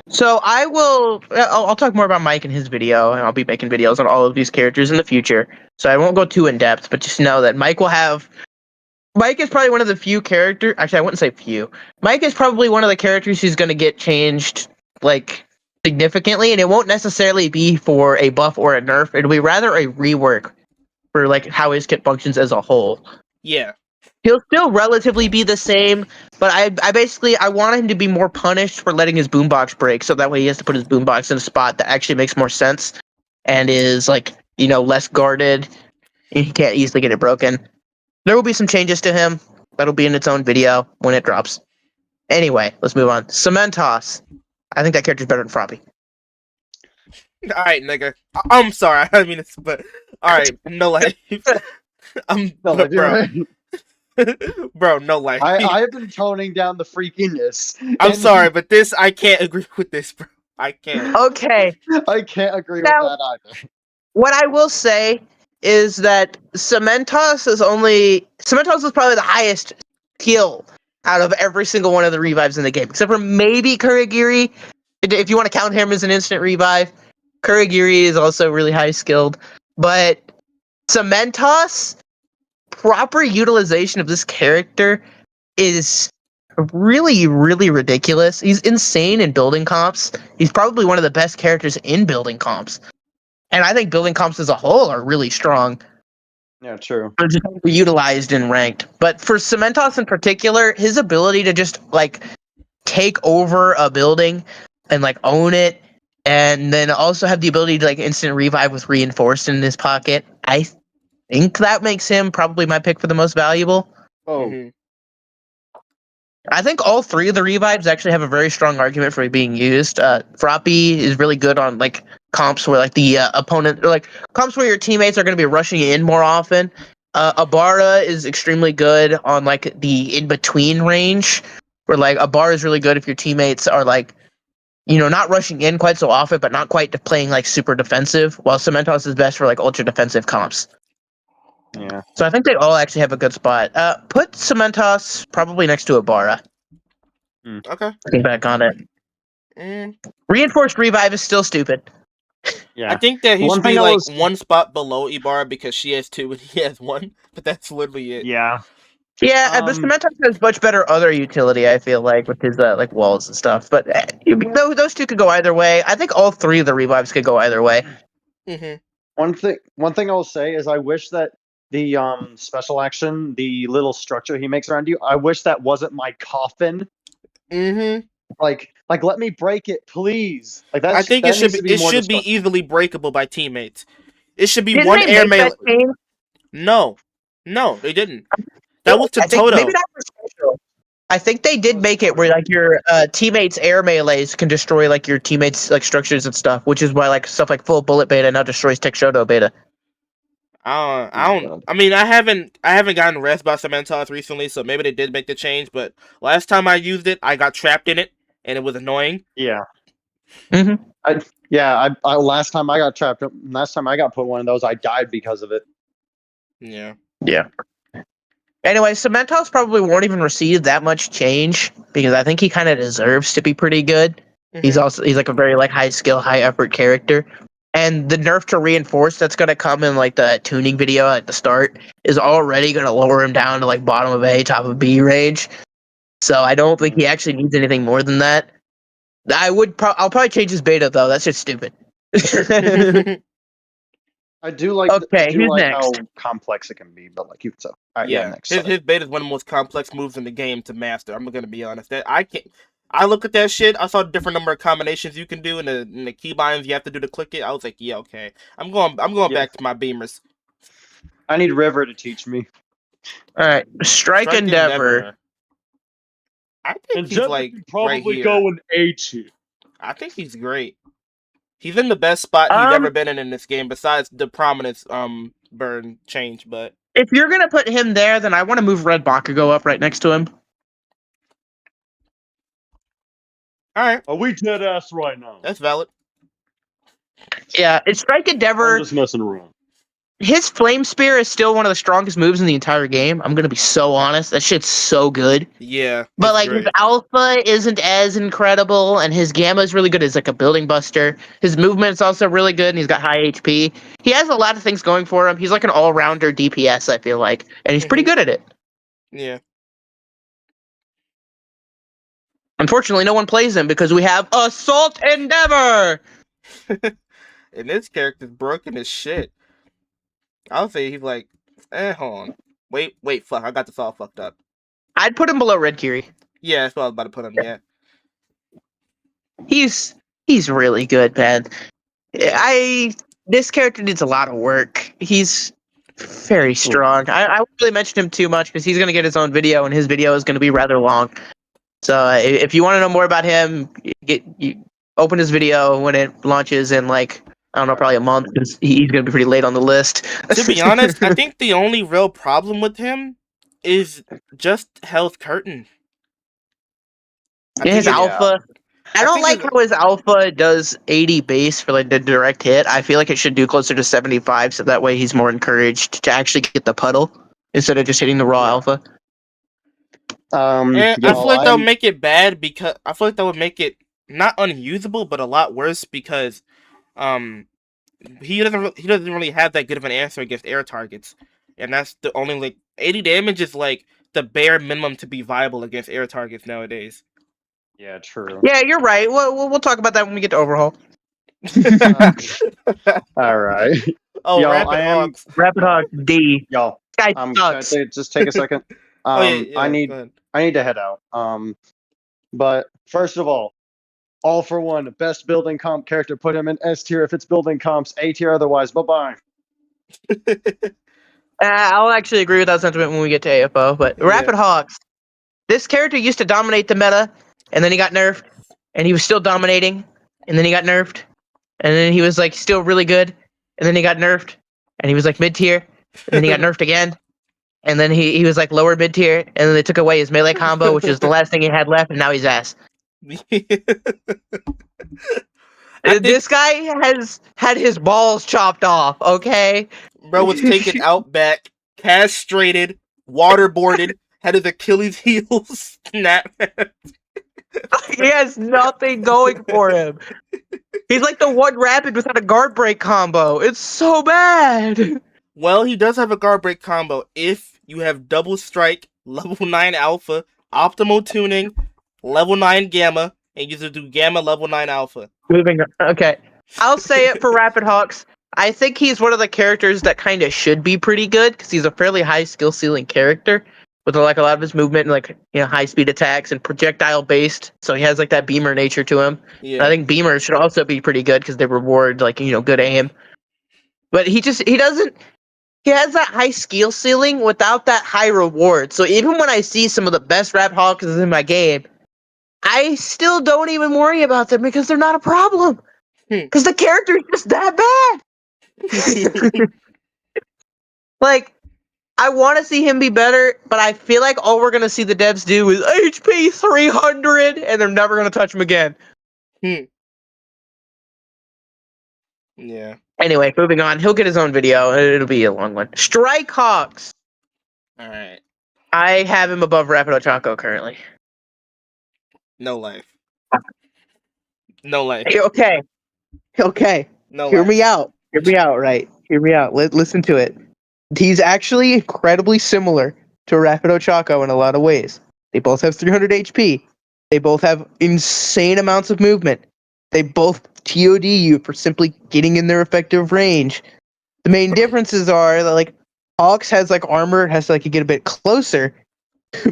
So I'll talk more about Mike in his video, and I'll be making videos on all of these characters in the future. So I won't go too in depth, but just know that Mike is probably one of the few characters. Actually, I wouldn't say few. Mike is probably one of the characters who's going to get changed like significantly, and it won't necessarily be for a buff or a nerf. It'll be rather a rework for like how his kit functions as a whole. Yeah. He'll still relatively be the same, but I want him to be more punished for letting his boombox break, so that way he has to put his boombox in a spot that actually makes more sense and is like less guarded. And he can't easily get it broken. There will be some changes to him. That'll be in its own video when it drops. Anyway, let's move on. Cementos. I think that character's better than Froppy. All right, nigga. I'm sorry. I didn't mean this, but all right, no life. No, like, bro, right. bro, no life. I have been toning down the freakiness. I'm and sorry, but I can't agree with this, bro. I can't. Okay. I can't agree Now- with that either. What I will say is that Cementos is probably the highest skill out of every single one of the revives in the game, except for maybe Kuragiri. If you want to count him as an instant revive, Kuragiri is also really high skilled. But Cementos, proper utilization of this character is really, really ridiculous. He's insane in building comps. He's probably one of the best characters in building comps. And I think building comps as a whole are really strong. Yeah, true. They're just utilized and ranked. But for Cementos in particular, his ability to just like take over a building and like own it, and then also have the ability to like instant revive with reinforced in his pocket, I think that makes him probably my pick for the most valuable. Oh, Mhm. I think all 3 of the revives actually have a very strong argument for being used. Froppy is really good on like comps where like the opponent, or like comps where your teammates are going to be rushing in more often. Abara is extremely good on like the in between range, where like Abara is really good if your teammates are like not rushing in quite so often, but not quite playing like super defensive. While Cementos is best for like ultra defensive comps. yeah. So I think they all actually have a good spot. Put Cementos probably next to Abara. Okay. Looking back on it. Mm. Reinforced revive is still stupid. Yeah. I think that he One should be thing I like was- one spot below Ibarra because she has 2 and he has 1, but that's literally it. Yeah. Yeah, but Cementos has much better other utility, I feel like, with his like walls and stuff. But those 2 could go either way. I think all 3 of the revives could go either way. hmm One thing I will say is I wish that the special action, the little structure he makes around you, I wish that wasn't my coffin. hmm Like let me break it, please. Like that. I think that it should needs be to more destructive. easily breakable by teammates. It should be Didn't one they air make melee. that change? No, they didn't. That was to I think Toto. maybe not for special. I think they did make it where like your teammates' air melees can destroy like your teammates' like structures and stuff, which is why like stuff like full bullet beta now destroys Tech Shoto beta. I don't. I mean, I haven't gotten rest by Cementos recently, so maybe they did make the change. But last time I used it, I got trapped in it, and it was annoying. Yeah. Mhm. I last time I got trapped. Last time I got put one of those, I died because of it. Yeah. Yeah. Anyway, Cementos probably won't even receive that much change because I think he kind of deserves to be pretty good. He's like a very like high skill, high effort character. And the nerf to reinforce that's gonna come in like the tuning video at the start is already gonna lower him down to like bottom of A, top of B range. So I don't think he actually needs anything more than that. I'll probably change his beta though. That's just stupid. I do like. Okay, I do who's like next? how complex it can be, but like you so. Yeah, Next. his bait is one of the most complex moves in the game to master. I'm gonna be honest. That I can't. I look at that shit. I saw the different number of combinations you can do and the keybinds you have to do to click it. I was like, yeah, okay. I'm going Yeah. back to my beamers. I need River to teach me. All right, Strike Endeavor. I think he's like right here. in A tier. I think he's great. He's in the best spot he's ever been in this game, besides the prominence burn change. But If you're gonna put him there, then I want to move Red Bakugo up right next to him. all right, Are we dead ass right now? that's valid. Yeah, it's Strike Endeavor. just messing around. His Flame Spear is still one of the strongest moves in the entire game. I'm gonna be so honest. That shit's so good. Yeah, But it's like great. his alpha isn't as incredible, and his gamma is really good as like a building buster. His movement's also really good, and he's got high HP. He has a lot of things going for him. He's like an all-rounder DPS, I feel like, and he's pretty good at it. Yeah. Unfortunately, no one plays him because we have Assault Endeavor. And this character's broken as shit. I'll say he's like, hold on. Wait, fuck, I got this all fucked up. I'd put him below Red Kiri. Yeah, that's what I was about to put him, yeah. He's really good, man. This character needs a lot of work. He's very strong. I won't really mention him too much because he's gonna get his own video, and his video is gonna be rather long. So if you want to know more about him, you open his video when it launches in like I don't know, probably a month because he's gonna be pretty late on the list. To be honest, I think the only real problem with him is just Hell's Curtain. His alpha. I don't like how his alpha does 80 base for like the direct hit. I feel like it should do closer to 75, so that way he's more encouraged to actually get the puddle instead of just hitting the raw alpha. I feel like that would make it bad because I feel like that would make it not unusable, but a lot worse because he doesn't really have that good of an answer against air targets, and that's the only like 80 damage is like the bare minimum to be viable against air targets nowadays. Yeah, true. Yeah, you're right. We'll talk about that when we get to Overhaul. All right. Oh, Yo, Rapid Hawks. Rapid Hawk D. Y'all, Guy can sucks. I just take a second? Yeah, I need to head out. But first of all for one, best building comp character, put him in S tier if it's building comps, A tier otherwise. Bye-bye. I'll actually agree with that sentiment when we get to AFO, but Rapid Hawks. This character used to dominate the meta, and then he got nerfed, and he was still dominating, and then he got nerfed, and then he was like still really good, and then he got nerfed, and he was like mid tier, and then he got nerfed again, and then he was like lower mid tier, and then they took away his melee combo, which is the last thing he had left, and now he's ass. This guy has had his balls chopped off, okay? Bro was taken out back, castrated, waterboarded, had his Achilles heel snap. He has nothing going for him. He's like the one rapid without a guard break combo. It's so bad. Well, he does have a guard break combo if you have double strike, level 9 alpha, optimal tuning, level 9 gamma, and you just do gamma level 9 alpha. Moving on. Okay. I'll say it for Rapid Hawks. I think he's one of the characters that kind of should be pretty good because he's a fairly high skill ceiling character with like a lot of his movement and like high speed attacks and projectile based. So he has like that beamer nature to him. Yeah. And I think beamers should also be pretty good because they reward like good aim. But he has that high skill ceiling without that high reward. So even when I see some of the best Rapid Hawks in my game, I still don't even worry about them because they're not a problem. Because the character is just that bad. Like, I want to see him be better, but I feel like all we're going to see the devs do is HP 300, and they're never going to touch him again. Yeah. Anyway, moving on. He'll get his own video. It'll be a long one. Strike Hawks. Alright. I have him above Rapid Ochako currently. No life. No life. Okay. No Hear life. me out. Hear me out, right? Hear me out. Listen to it. He's actually incredibly similar to Rapid Ochako in a lot of ways. They both have 300 HP. They both have insane amounts of movement. They both TOD you for simply getting in their effective range. The main differences are that like Hawks has like armor, has to like get a bit closer,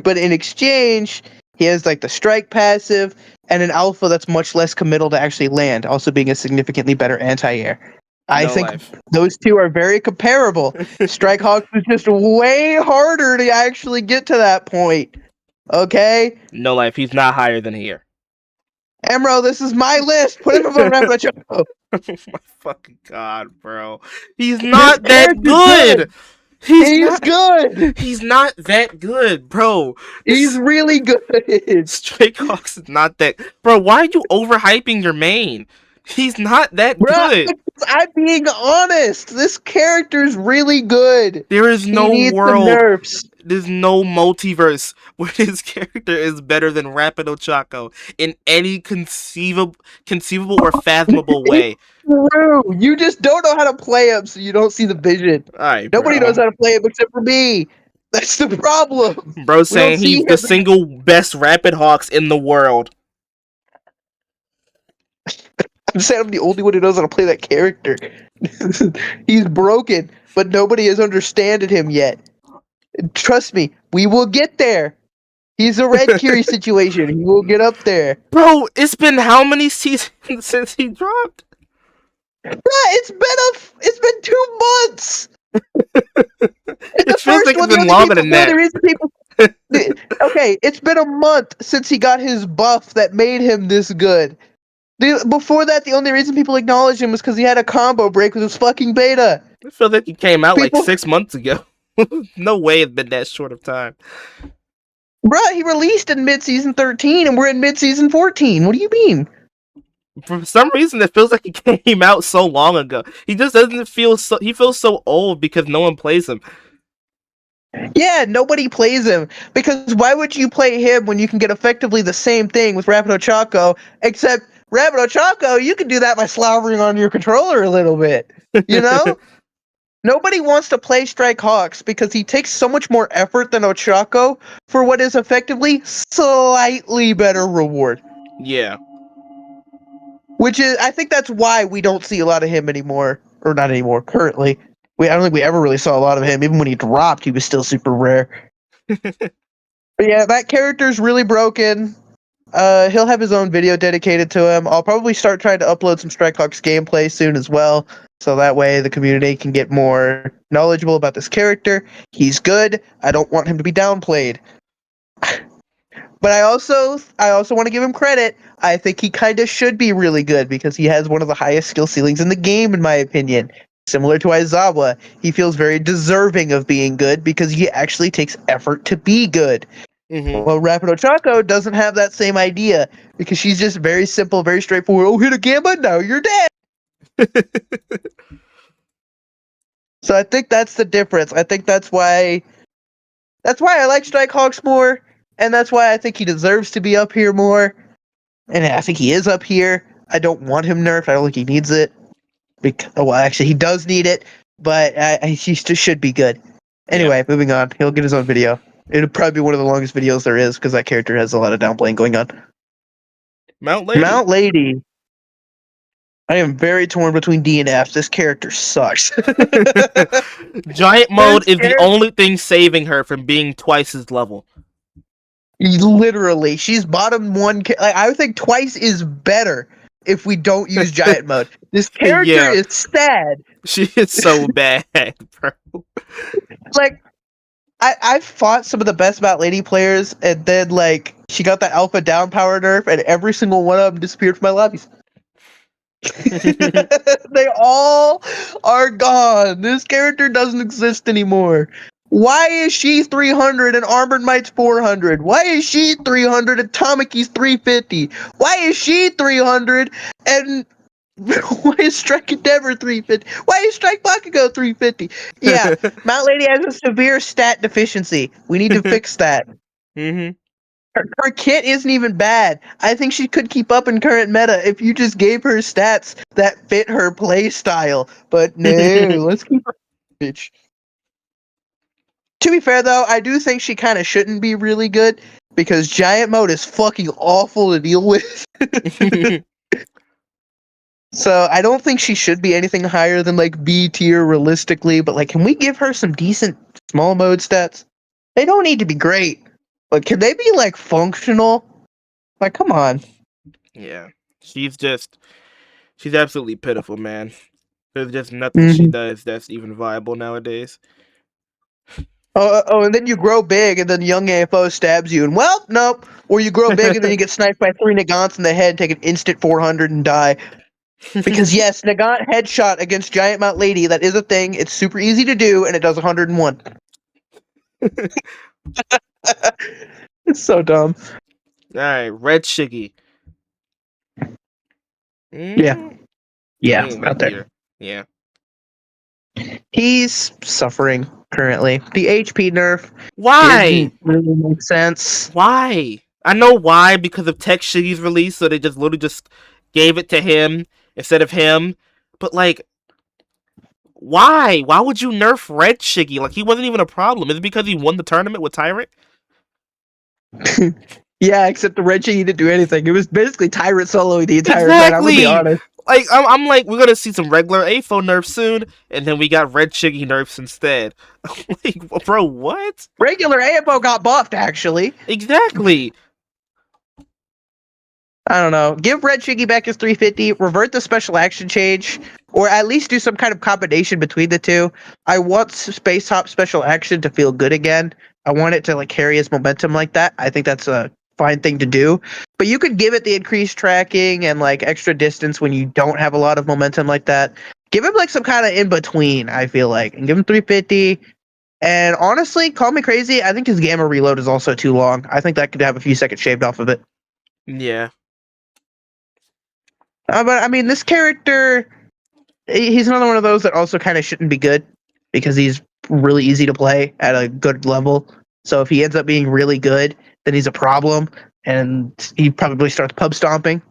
but in exchange, he has like the strike passive and an alpha that's much less committal to actually land, also being a significantly better anti-air. I No think life. those two are very comparable. Strike Hawks is just way harder to actually get to that point. Okay? No life. He's not higher than here. Emro, this is my list. Put him above Rapido. Oh my fucking god, bro. He's This not that character's good. He's good. He's not that good, bro. He's really good. Stray Hawks is not that. Bro, why are you overhyping your main? He's not that Bruh, good. I'm being honest. This character's really good. There is He no needs some world. nerfs. There's no multiverse where his character is better than Rapido Chaco in any conceivable or fathomable way. True. You just don't know how to play him, so you don't see the vision. Alright, Nobody bro. knows how to play him except for me. That's the problem. Bro saying see he's the him. single best Rapid Hawks in the world. I'm saying I'm the only one who knows how to play that character. He's broken, but nobody has understood him yet. Trust me, we will get there. He's a Red Curie situation. He will get up there. Bro, it's been how many seasons since he dropped? It's been 2 months. It feels like it's been longer than that. Okay, it's been a month since he got his buff that made him this good. Before that, the only reason people acknowledged him was because he had a combo break with his fucking beta. I feel like he came out People- like 6 months ago. No way it's been that short of time. Bruh, he released in mid-season 13, and we're in mid-season 14. What do you mean? For some reason, it feels like he came out so long ago. He just doesn't feel so. He feels so old because no one plays him. Yeah, nobody plays him. Because why would you play him when you can get effectively the same thing with Rapido Chaco, except Rapido Chaco, you can do that by slobbering on your controller a little bit. You know? Nobody wants to play Strike Hawks because he takes so much more effort than Ochako for what is effectively slightly better reward. Yeah. Which is, I think that's why we don't see a lot of him anymore. Or not anymore, currently. I don't think we ever really saw a lot of him. Even when he dropped, he was still super rare. But yeah, that character's really broken. He'll have his own video dedicated to him. I'll probably start trying to upload some Strike Hawks gameplay soon as well. So that way the community can get more knowledgeable about this character. He's good. I don't want him to be downplayed. But I also want to give him credit. I think he kind of should be really good because he has one of the highest skill ceilings in the game, in my opinion. Similar to Aizawa, he feels very deserving of being good because he actually takes effort to be good. Mm-hmm. Well, Rapido Chaco doesn't have that same idea because she's just very simple, very straightforward. Oh, hit a gamma, now you're dead. So I think that's the difference. I think that's why I like Strike Hawks more, and that's why I think he deserves to be up here more. And I think he is up here. I don't want him nerfed. I don't think he needs it. Well, actually, he does need it, but he just should be good. Anyway, moving on. He'll get his own video. It'll probably be one of the longest videos there is because that character has a lot of downplaying going on. Mount Lady. Mount Lady. I am very torn between D and F. This character sucks. Giant mode This is the only thing saving her from being twice his level. Literally, she's bottom one. I would think twice is better if we don't use giant mode. This character Yeah. is sad. She is so bad, bro. Like, I've fought some of the best Mount Lady players, and then like she got the alpha down power nerf, and every single one of them disappeared from my lobbies. They all are gone. This character doesn't exist anymore. Why is she 300 and Armored Might's 400? Why is she 300 and Tomoki's 350? Why is she 300 and why is Strike Endeavor 350? Why is Strike Bakugo 350? Yeah, Mount Lady has a severe stat deficiency. We need to fix that. Mm-hmm. Her kit isn't even bad. I think she could keep up in current meta if you just gave her stats that fit her play style. But no, let's keep her bitch. To be fair though, I do think she kind of shouldn't be really good because giant mode is fucking awful to deal with. So I don't think she should be anything higher than like B tier realistically, but like can we give her some decent small mode stats? They don't need to be great, but can they be like functional? Like come on. Yeah, she's absolutely pitiful, man. There's just nothing she does that's even viable nowadays. Oh, and then you grow big, and then young AFO stabs you, and well, nope. Or you grow big, and then you get sniped by 3 Nagants in the head, take an instant 400, and die. Because yes, Nagant headshot against Giant Mount Lady, that is a thing. It's super easy to do, and it does 101. It's so dumb. All right, Red Shiggy. Yeah. Yeah, Ain't out there. here. Yeah. He's suffering currently. The HP nerf Why? didn't really make sense. Why? I know why, because of Tech Shiggy's release, so they just literally just gave it to him instead of him. But like, why? Why would you nerf Red Shiggy? Like, he wasn't even a problem. Is it because he won the tournament with Tyrant? Yeah, except the Red Shiggy didn't do anything. It was basically Tyrant soloing the entire event. I'm gonna be honest. Like, I'm like, we're gonna see some regular AFO nerfs soon, and then we got Red Shiggy nerfs instead. I'm like, bro, what? Regular AFO got buffed, actually. Exactly. I don't know. Give Red Shiggy back his 350, revert the special action change, or at least do some kind of combination between the two. I want Space Hop special action to feel good again. I want it to like carry his momentum like that. I think that's a fine thing to do. But you could give it the increased tracking and like extra distance when you don't have a lot of momentum like that. Give him like some kind of in between, I feel like, and give him 350. And honestly, call me crazy, I think his gamma reload is also too long. I think that could have a few seconds shaved off of it. Yeah. But I mean, this character, he's another one of those that also kind of shouldn't be good because he's really easy to play at a good level. So if he ends up being really good, then he's a problem, and he probably starts pub stomping.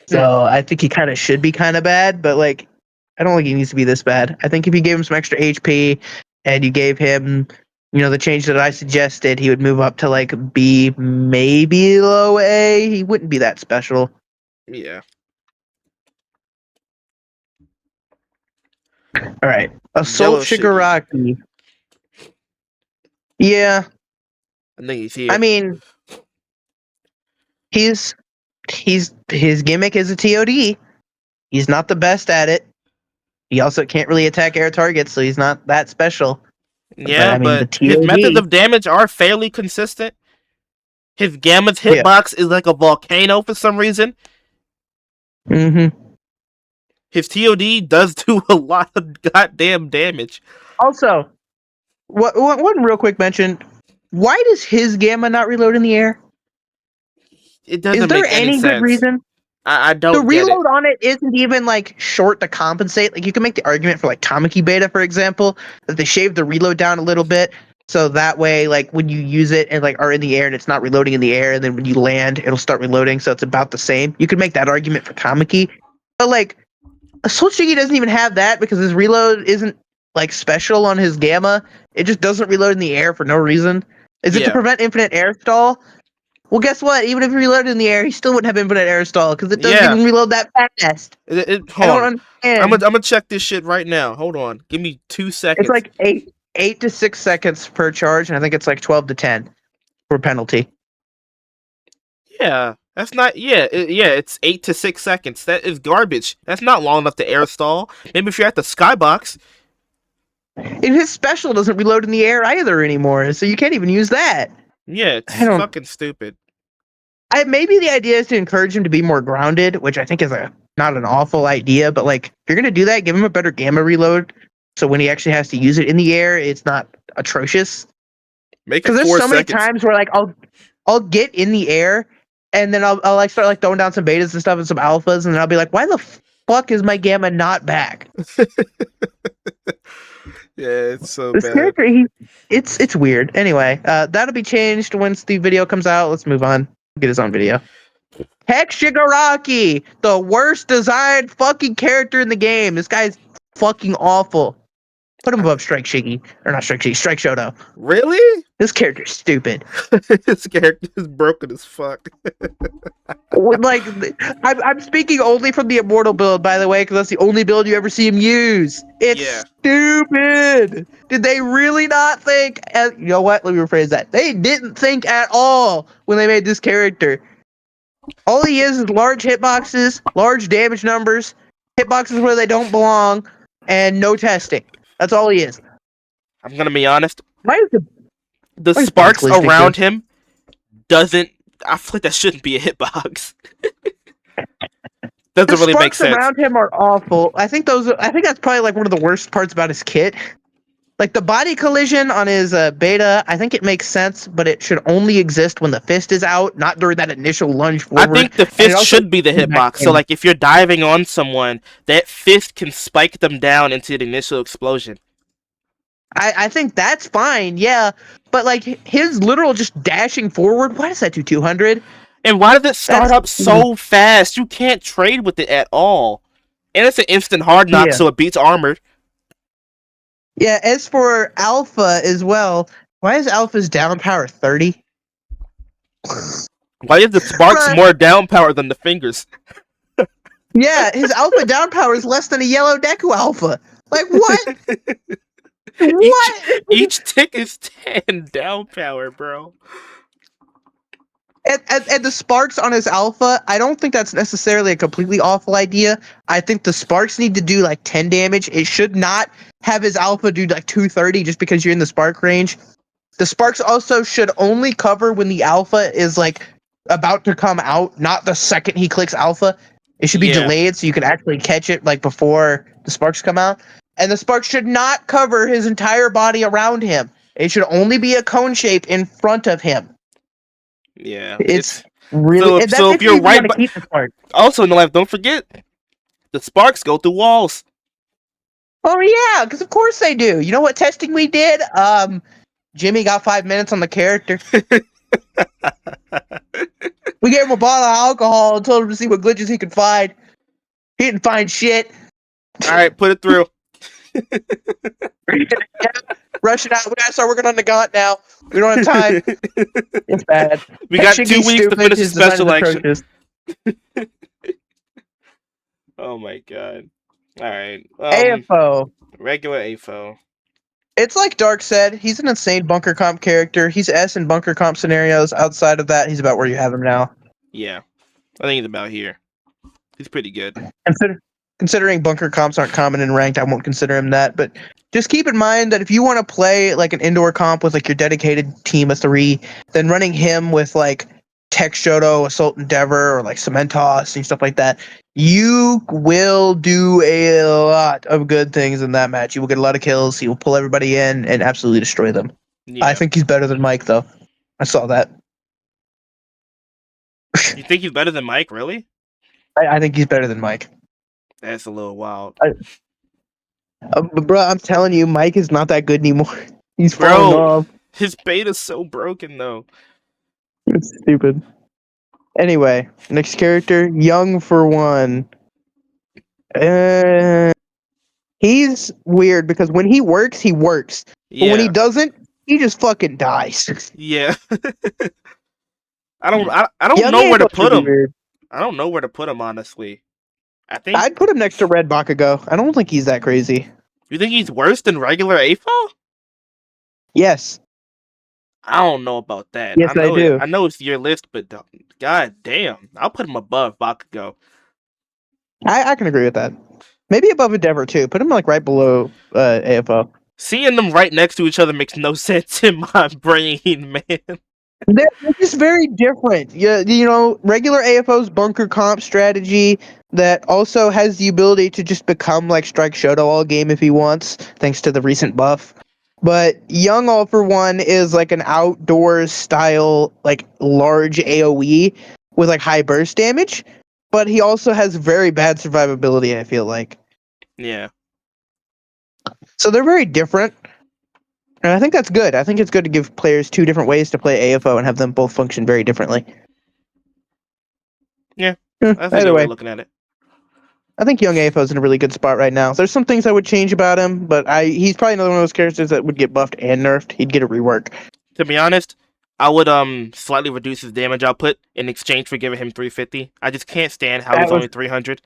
So I think he kind of should be kind of bad, but like, I don't think he needs to be this bad. I think if you gave him some extra HP and you gave him, you know, the change that I suggested, he would move up to like B, maybe low A. He wouldn't be that special. Yeah. All right, Assault Yellow Shiggy. Shigaraki. Yeah, I think he's here. I mean, his gimmick is a TOD. He's not the best at it. He also can't really attack air targets, so he's not that special. Yeah, I mean, but the his TOD methods of damage are fairly consistent. His Gamma's Yeah. hitbox is like a volcano for some reason. Mm-hmm. His TOD does do a lot of goddamn damage. Also, one real quick mention. Why does his Gamma not reload in the air? It doesn't Is there make any any sense. good reason? I The don't get it. reload on it isn't even like short to compensate. Like you can make the argument for like Tamaki Beta, for example, that they shaved the reload down a little bit. So that way, like when you use it and like are in the air and it's not reloading in the air, and then when you land, it'll start reloading. So it's about the same. You could make that argument for Tamaki, but like Assault Shiggy doesn't even have that because his reload isn't like special on his Gamma. It just doesn't reload in the air for no reason. Is it to Yeah. prevent infinite air stall? Well, guess what? Even if he reloaded in the air, he still wouldn't have infinite air stall because it doesn't Yeah. even reload that fast. I Hold don't on. understand. I'm gonna check this shit right now. Hold on. Give me 2 seconds. It's like 8 to 6 seconds per charge, and I think it's like 12 to 10 for penalty. Yeah. That's not. Yeah. It's 8 to 6 seconds. That is garbage. That's not long enough to air stall. Maybe if you're at the skybox. And his special doesn't reload in the air either anymore, so you can't even use that. Yeah. It's I don't- fucking stupid. Maybe the idea is to encourage him to be more grounded, which I think is not an awful idea, but like if you're gonna do that, give him a better gamma reload, so when he actually has to use it in the air, it's not atrocious. Make it Because there's 4 so many seconds. times where like I'll get in the air and then I'll like start like throwing down some betas and stuff and some alphas, and then I'll be like, why the fuck is my gamma not back? Yeah, it's so This bad. character, it's weird. Anyway, that'll be changed once the video comes out. Let's move on. Get his own video. Heck Shigaraki, the worst designed fucking character in the game. This guy's fucking awful. Put him above Strike Shiggy. Or not Strike Shiggy, Strike Shoto. Really? This character's stupid. This character is broken as fuck. Like, I'm speaking only from the Immortal build, by the way, because that's the only build you ever see him use. It's Yeah. stupid. Did they really not think? You know what? Let me rephrase that. They didn't think at all when they made this character. All he is large hitboxes, large damage numbers, hitboxes where they don't belong, and no testing. That's all he is. I'm gonna be honest. Why is The Why is sparks Barkley stick around to- him doesn't. I feel like that shouldn't be a hitbox. Doesn't the really make sparks sense. around him are awful. I think that's probably like one of the worst parts about his kit. Like the body collision on his beta, I think it makes sense, but it should only exist when the fist is out, not during that initial lunge I forward. think the And it fist also- should be the hitbox. So, like, if you're diving on someone, that fist can spike them down into the initial explosion. I think that's fine, yeah. But like his literal just dashing forward, why does that do 200? And why does it start That's- up so fast? You can't trade with it at all. And it's an instant hard knock, Yeah. so it beats armored. Yeah, as for Alpha as well, why is Alpha's down power 30? Why is the sparks Bruh. more down power than the fingers? Yeah, his Alpha down power is less than a Yellow Deku Alpha. Like what? What? Each tick is 10 down power, bro. And the sparks on his Alpha, I don't think that's necessarily a completely awful idea. I think the sparks need to do like 10 damage. It should not have his Alpha do like 230 just because you're in the spark range. The sparks also should only cover when the Alpha is like about to come out, not the second he clicks Alpha. It should be Yeah. delayed so you can actually catch it like before the sparks come out. And the sparks should not cover his entire body around him. It should only be a cone shape in front of him. Yeah. It's really. and so that's if you're you right, wanna but keep the spark. also in the life, don't forget the sparks go through walls. Oh yeah, because of course they do. You know what testing we did? Jimmy got 5 minutes on the character. We gave him a bottle of alcohol and told him to see what glitches he could find. He didn't find shit. All right, put it through. Rushing out. We gotta start working on the gaunt now. We don't have time. It's bad. We got Shingy's 2 weeks to stupid, finish the his design special action. approaches. Oh my god. All right. AFO. Regular AFO. It's like Dark said, he's an insane bunker comp character. He's S in bunker comp scenarios. Outside of that, he's about where you have him now. Yeah, I think he's about here. He's pretty good. Considering bunker comps aren't common in ranked, I won't consider him that. But just keep in mind that if you want to play like an indoor comp with like your dedicated team of 3, then running him with like Tech Shoto, Assault Endeavor, or like Cementos and stuff like that, you will do a lot of good things in that match. You will get a lot of kills. He will pull everybody in and absolutely destroy them. Yeah. I think he's better than Mike, though. I saw that. You think he's better than Mike? Really? I think he's better than Mike. That's a little wild. But bro, I'm telling you, Mike is not that good anymore. He's Bro. falling off. His beta's so broken though. It's stupid. Anyway, next character, Young for one. He's weird because when he works, he works. But when he Yeah. doesn't, he just fucking dies. Yeah. I don't Young know where to Angel put should be him. weird. I don't know where to put him honestly. I think I'd put him next to Red Bakugo. I don't think he's that crazy. you think he's worse than regular AFO? Yes. I don't know about that. Yes, I know do. I know it's your list, but god damn, I'll put him above Bakugo. I can agree with that. Maybe above Endeavor too. Put him like right below AFO. Seeing them right next to each other makes no sense in my brain, man. They're just very different. You know, regular AFO's bunker comp strategy that also has the ability to just become like Strike Shoto all game if he wants, thanks to the recent buff. But Young All for One is like an outdoors style, like large AoE with like high burst damage, but he also has very bad survivability, I feel like. Yeah. So they're very different. And I think that's good. I think it's good to give players 2 different ways to play AFO and have them both function very differently. Yeah, Eh, That's a either good way way. of looking at it. I think Young Ao's in a really good spot right now. There's some things I would change about him, but he's probably another one of those characters that would get buffed and nerfed. He'd get a rework. To be honest, I would slightly reduce his damage output in exchange for giving him 350. I just can't stand how he's only 300.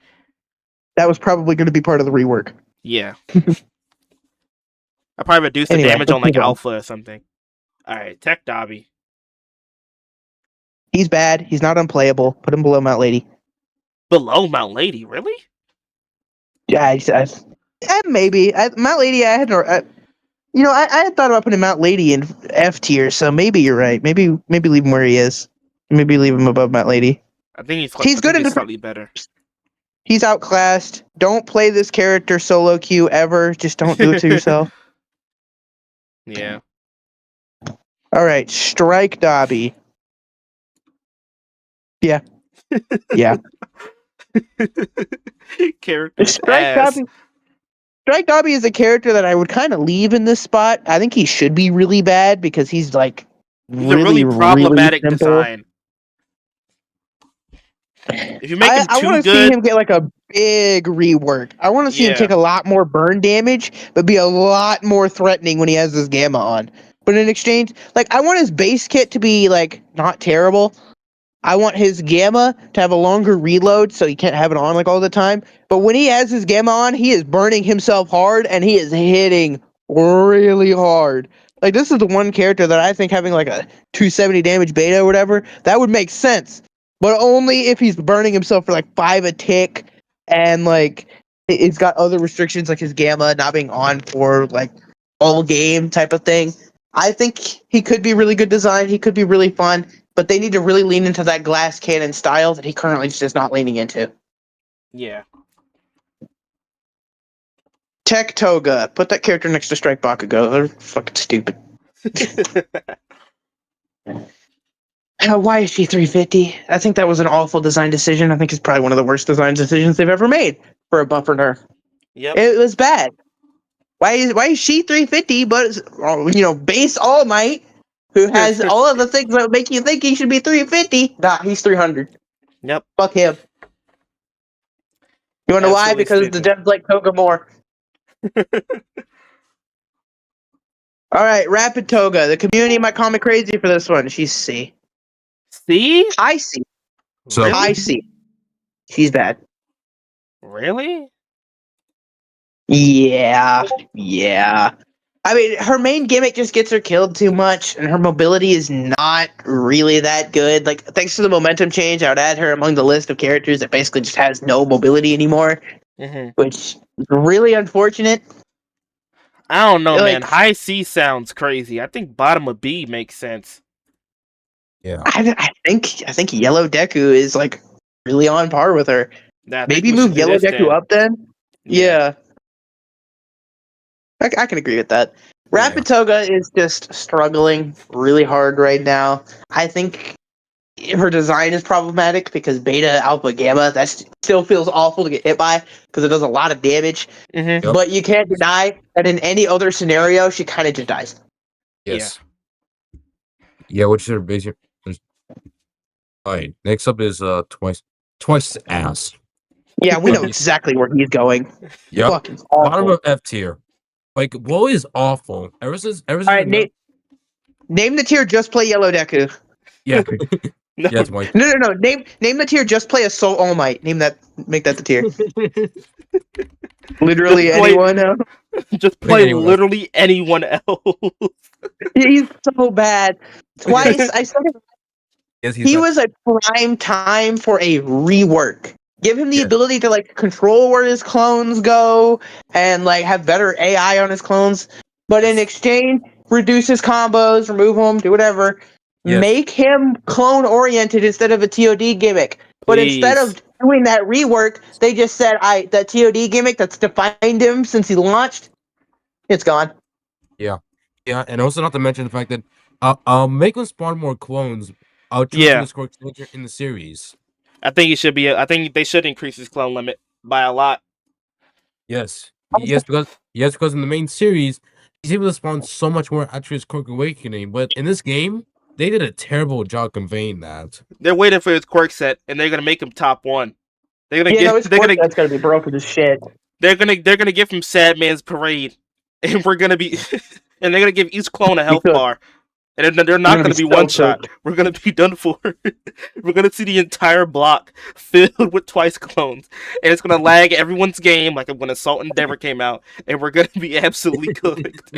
That was probably going to be part of the rework. Yeah. I probably reduce the Anyway, damage on let's like move on. Alpha or something. Alright, Tech Dobby. He's bad. He's not unplayable. Put him below Mount Lady. Below Mount Lady, really? Yeah, maybe. Mount Lady, I had thought about putting Mount Lady in F tier, so maybe you're right. Maybe leave him where he is. Maybe leave him above Mount Lady. I think He's good in slightly better. He's outclassed. Don't play this character solo queue ever. Just don't do it to yourself. Yeah. All right, Strike Dobby. Yeah. Yeah. Character Strike ass. Dobby. Strike Dobby is a character that I would kind of leave in this spot. I think he should be really bad because he's like He's a really problematic design. If you make him I too want to see good, him get like a big rework. I want to see him Yeah. take a lot more burn damage, but be a lot more threatening when he has his gamma on. But in exchange, like I want his base kit to be like not terrible. I want his gamma to have a longer reload so he can't have it on like all the time. But when he has his gamma on, he is burning himself hard and he is hitting really hard. Like this is the one character that I think having like a 270 damage beta or whatever, that would make sense. But only if he's burning himself for like 5 a tick and like it's got other restrictions like his gamma not being on for like all game type of thing. I think he could be really good design. He could be really fun. But they need to really lean into that glass cannon style that he currently just is not leaning into. yeah. Tech Toga. Put that character next to Strike Bakugo. They're fucking stupid. Why is she 350? I think that was an awful design decision. I think it's probably one of the worst design decisions they've ever made for a buffer nerf. Yep. It was bad. Why is she 350? But base All Might, who has all of the things that make you think he should be 350. Nah, he's 300. Yep. Fuck him. You wanna know why? Absolutely Because the stupid. devs like Toga more. Alright, Rapid Toga. The community might call me crazy for this one. She's C. See? High C. So- Really? High C. She's bad. Really? Yeah. I mean, her main gimmick just gets her killed too much, and her mobility is not really that good. Like, thanks to the momentum change, I would add her among the list of characters that basically just has no mobility anymore, Mm-hmm. which is really unfortunate. I don't know, Like- man. High C sounds crazy. I think bottom of B makes sense. Yeah. I think Yellow Deku is like really on par with her. I think Maybe we move should do Yellow this Deku then. up then. Yeah. I can agree with that. Rapid Toga is just struggling really hard right now. I think her design is problematic because Beta, Alpha, Gamma, that still feels awful to get hit by because it does a lot of damage. Mm-hmm. Yep. But you can't deny that in any other scenario, she kind of just dies. Yes. Yeah, which are basic. Alright, next up is twice ass. Yeah, we know exactly where he's going. Yep. Fucking Bottom awful. of F tier. Like, Woe is awful. Ever since All right, name the tier. Just play Yellow Deku. yeah, No. yeah, it's Mike. No. Name the tier. Just play a Soul All Might. Name that. Make that the tier. Literally Just play- anyone else. Just play anyone else. literally anyone else. He's so bad. Twice I said Yes, he was a prime time for a rework. Give him the Yeah. ability to like control where his clones go and like have better AI on his clones. But in exchange, reduce his combos, remove them, do whatever. Yes. Make him clone oriented instead of a TOD gimmick. But instead Please. of doing that rework, they just said, that TOD gimmick that's defined him since he launched, it's gone. Yeah, and also not to mention the fact that make him spawn more clones. Yeah. This core character in the series. I think he should be. I think they should increase his clone limit by a lot. Yes, because in the main series, he's able to spawn so much more after his Quirk Awakening. But in this game, they did a terrible job conveying that. They're waiting for his quirk set, and they're gonna make him top 1. They're gonna Yeah, no, give his that's gonna be broken as shit. they're gonna give him Sad Man's Parade, and we're gonna be and they're gonna give each clone a health Because bar, and they're not gonna gonna be be so one shot. cooked. We're gonna be done for. We're gonna see the entire block filled with Twice clones, and it's gonna lag everyone's game like when Assault Endeavor came out, and we're gonna be absolutely cooked.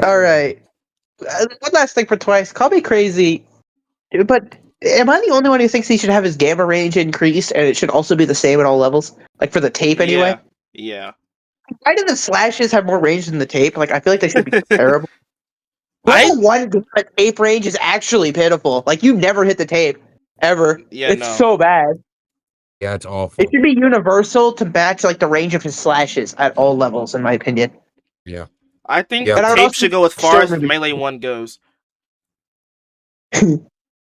All right. One last thing for Twice. Call me crazy, but am I the only one who thinks he should have his gamma range increased, and it should also be the same at all levels? Like for the tape, anyway. Yeah. Why do the slashes have more range than the tape? Like I feel like they should be comparable. I Level 1 gamma tape range is actually pitiful. Like you never hit the tape ever. Yeah, It's no. so bad. Yeah, it's awful. It should be universal to match like the range of his slashes at all levels, in my opinion. I think Yeah. And I would tape also should go as far still as maybe- Melee 1 goes.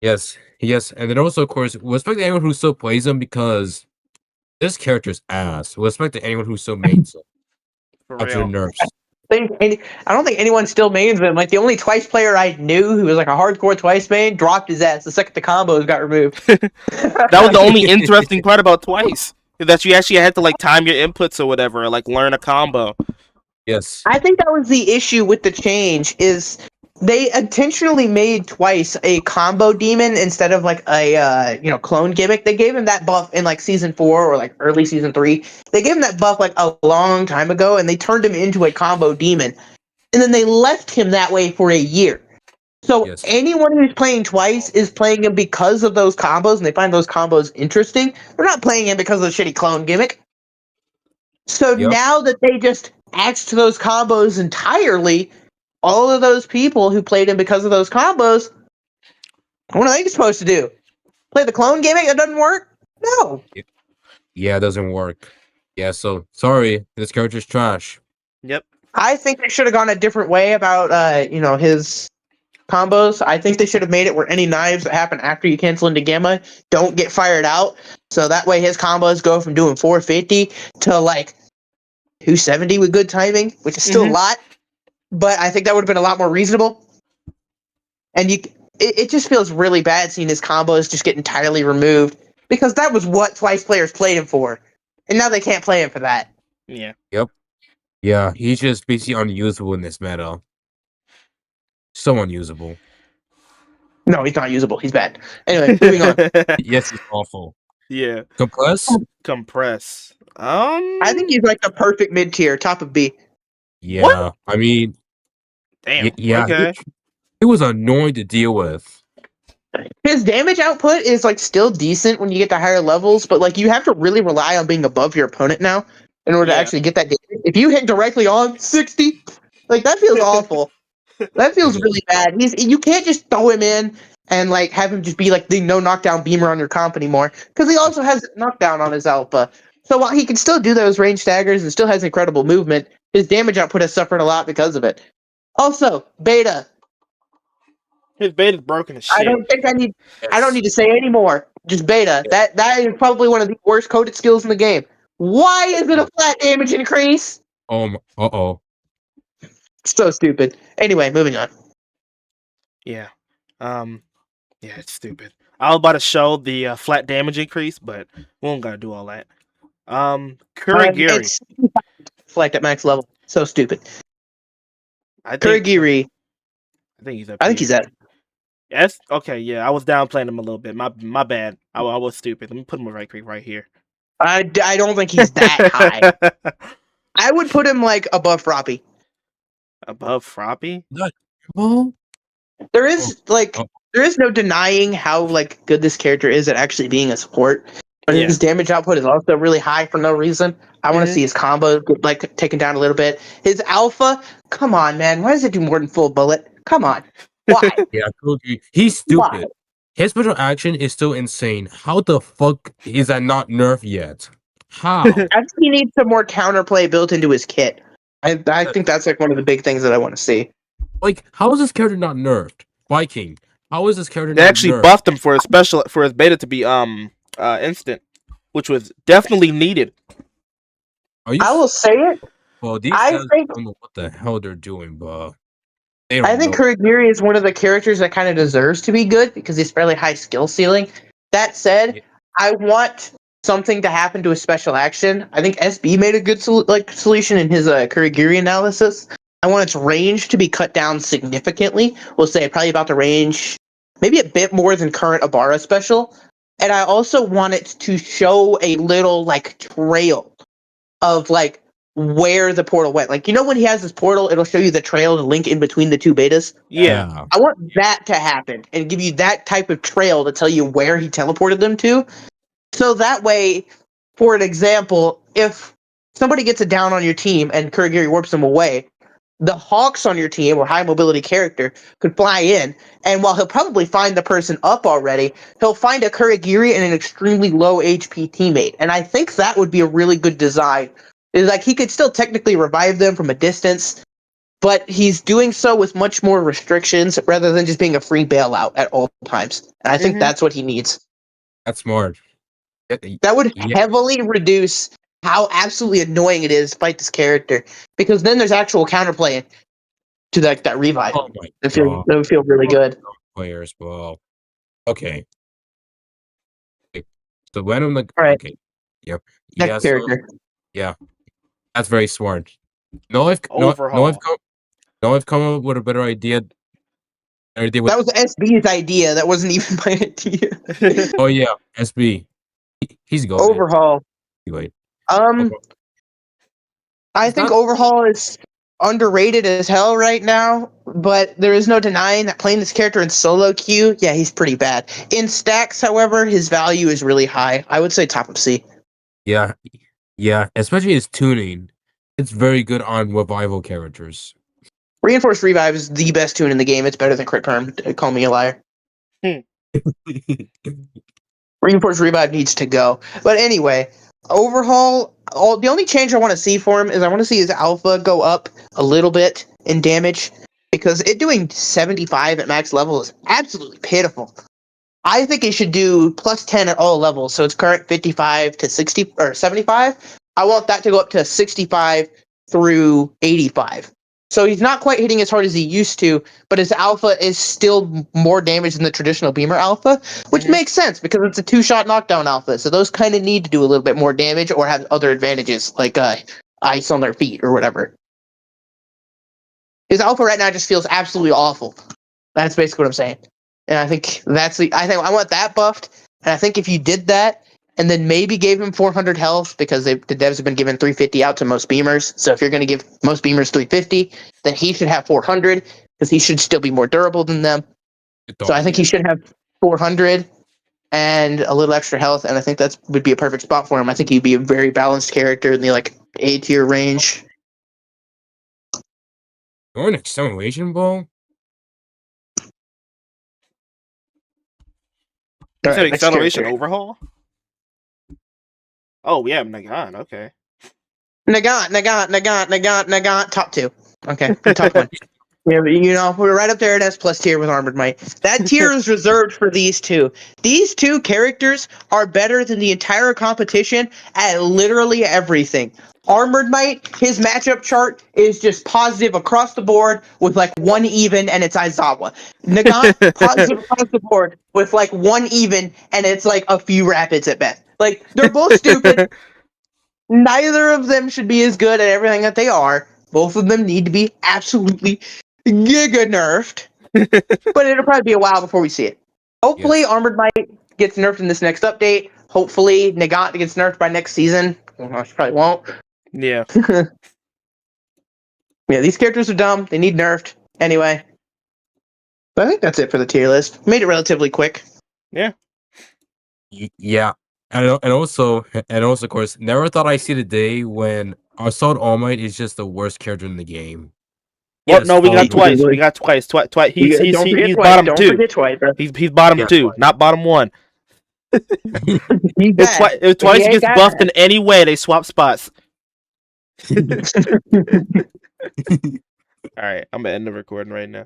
Yes, and then also, of course, with respect to anyone who still plays them because this character's ass. With respect to anyone who still mains them For after real. nerfs. I don't think anyone still mains him. Like the only Twice player I knew who was like a hardcore Twice main dropped his ass the second the combos got removed. That was the only interesting part about Twice. That you actually had to like time your inputs or whatever, or like learn a combo. Yes. I think that was the issue with the change is they intentionally made Twice a combo demon instead of like a clone gimmick. They gave him that buff in like season 4 or like early season 3. They gave him that buff like a long time ago, and they turned him into a combo demon, and then they left him that way for a year. So Yes. anyone who's playing Twice is playing him because of those combos, and they find those combos interesting. They're not playing him because of the shitty clone gimmick. So Yep. now that they just axed those combos entirely, all of those people who played him because of those combos, what are they supposed to do? Play the clone gimmick that doesn't work? No. Yeah, it doesn't work. Yeah, so sorry, this character's trash. Yep. I think they should have gone a different way about his combos. I think they should have made it where any knives that happen after you cancel into gamma don't get fired out. So that way his combos go from doing 450 to like 270 with good timing, which is still a lot. But I think that would have been a lot more reasonable. And it just feels really bad seeing his combos just get entirely removed because that was what Twice players played him for. And now they can't play him for that. Yeah. Yeah, he's just basically unusable in this meta. So unusable. No, he's not usable. He's bad. Anyway, moving on. Yes, it's awful. Yeah. Compress? Compress. I think he's like the perfect mid tier, top of B. Yeah, I mean, Damn. yeah, Okay. it was annoying to deal with. His damage output is like still decent when you get to higher levels, but like you have to really rely on being above your opponent now in order to Yeah. actually get that damage. If you hit directly on 60, like that feels awful. That feels really bad. You can't just throw him in and like have him just be like the no knockdown beamer on your comp anymore because he also has knockdown on his alpha. So while he can still do those range staggers and still has incredible movement, his damage output has suffered a lot because of it. Also, beta. His beta's broken as shit. I don't need to say any more. Just beta. That is probably one of the worst coded skills in the game. Why is it a flat damage increase? Uh-oh. So stupid. Anyway, moving on. Yeah. Yeah, it's stupid. I was about to show the flat damage increase, but we don't gotta do all that. Kuragiri. It's flagged at max level. So stupid. I think Kuragiri. I think he's up. I think he's at. Yes. Okay. Yeah, I was downplaying him a little bit. My bad. I was stupid. Let me put him right here. I don't think he's that high. I would put him like above Froppy. Above Froppy? Well, There is there is no denying how like good this character is at actually being a support. But Yeah. his damage output is also really high for no reason. I want to see his combo get, like taken down a little bit. His alpha, come on, man. Why does it do more than full bullet? Come on. Why? yeah, I told you. He's Why? stupid. His special action is still insane. How the fuck is that not nerfed yet? How? I think he needs some more counterplay built into his kit. I think that's like one of the big things that I want to see. Like, how is this character not nerfed? Viking. How is this character They not actually nerfed? buffed him for his beta to be instant, which was definitely needed. Are you? I will say it. Well, these I guys think- don't know what the hell they're doing, but they don't I think know. Kuragiri is one of the characters that kind of deserves to be good because he's fairly high skill ceiling. That said, Yeah. I want something to happen to a special action. I think SB made a good solution in his Kurigiri analysis. I want its range to be cut down significantly. We'll say probably about the range, maybe a bit more than current Abara special. And I also want it to show a little like trail of like where the portal went. Like, you know, when he has his portal, it'll show you the trail to link in between the two betas. Yeah. I want that to happen and give you that type of trail to tell you where he teleported them to. So that way, for an example, if somebody gets a down on your team and Kurigiri warps them away, the Hawks on your team or high mobility character could fly in, and while he'll probably find the person up already, he'll find a Kurigiri and an extremely low HP teammate. And I think that would be a really good design. Is like he could still technically revive them from a distance, but he's doing so with much more restrictions rather than just being a free bailout at all times. And I think that's what he needs. That's smart. That would Yeah. heavily reduce how absolutely annoying it is to fight this character, because then there's actual counterplay to that revive. Oh my That god. would feel really good. Players, well, okay. So Venom, like, All right. okay, yep, Next yeah, character. yeah, that's very smart. No, I've Overhaul. come up with a better idea. With, That was SB's idea. That wasn't even my idea. oh yeah, SB, he's going Overhaul. Anyway, I think Overhaul is underrated as hell right now, but there is no denying that playing this character in solo queue, yeah, he's pretty bad. In stacks, however, his value is really high. I would say top of C. yeah, especially his tuning. It's very good on revival characters. Reinforced Revive is the best tune in the game. It's better than Crit Perm. Call me a liar. Reinforced Revive needs to go. But anyway, Overhaul, the only change I want to see for him is I want to see his alpha go up a little bit in damage, because it doing 75 at max level is absolutely pitiful. I think it should do plus 10 at all levels. So it's current 55 to 60 or 75. I want that to go up to 65 through 85. So he's not quite hitting as hard as he used to, but his alpha is still more damage than the traditional Beamer alpha, which makes sense because it's a 2-shot knockdown alpha. So those kind of need to do a little bit more damage or have other advantages like ice on their feet or whatever. His alpha right now just feels absolutely awful. That's basically what I'm saying. And I think I want that buffed. And I think if you did that, and then maybe gave him 400 health, because the devs have been giving 350 out to most Beamers. So if you're going to give most Beamers 350, then he should have 400, because he should still be more durable than them. So I think he should have 400 and a little extra health, and I think that would be a perfect spot for him. I think he'd be a very balanced character in the like A tier range. Or an acceleration ball? You said Alright, next acceleration character. overhaul? Oh yeah, Nagan, okay. Nagant, top 2. Okay, top 1. Yeah, but, you know, we're right up there at S+ tier with Armored Might. That tier is reserved for these two. These two characters are better than the entire competition at literally everything. Armored Might, his matchup chart is just positive across the board with like 1 even, and it's Aizawa. Nagant, positive across the board with like 1 even, and it's like a few rapids at best. Like, they're both stupid. Neither of them should be as good at everything that they are. Both of them need to be absolutely giga nerfed. But it'll probably be a while before we see it. Hopefully, Armored Might gets nerfed in this next update. Hopefully, Nagant gets nerfed by next season. Well, she probably won't. Yeah. Yeah, these characters are dumb. They need nerfed. Anyway. But I think that's it for the tier list. Made it relatively quick. Yeah. And also, of course, never thought I'd see the day when Assault All Might is just the worst character in the game. Well, no, we got Paul, twice. We got twice. Twice. He's Don't forget he's Dwight. bottom Don't 2. forget Dwight, bro. He's bottom Yeah, 2, Dwight. not bottom 1. He's If bad. twice He ain't gets got buffed that. in any way, they swap spots. All right, I'm gonna end the recording right now.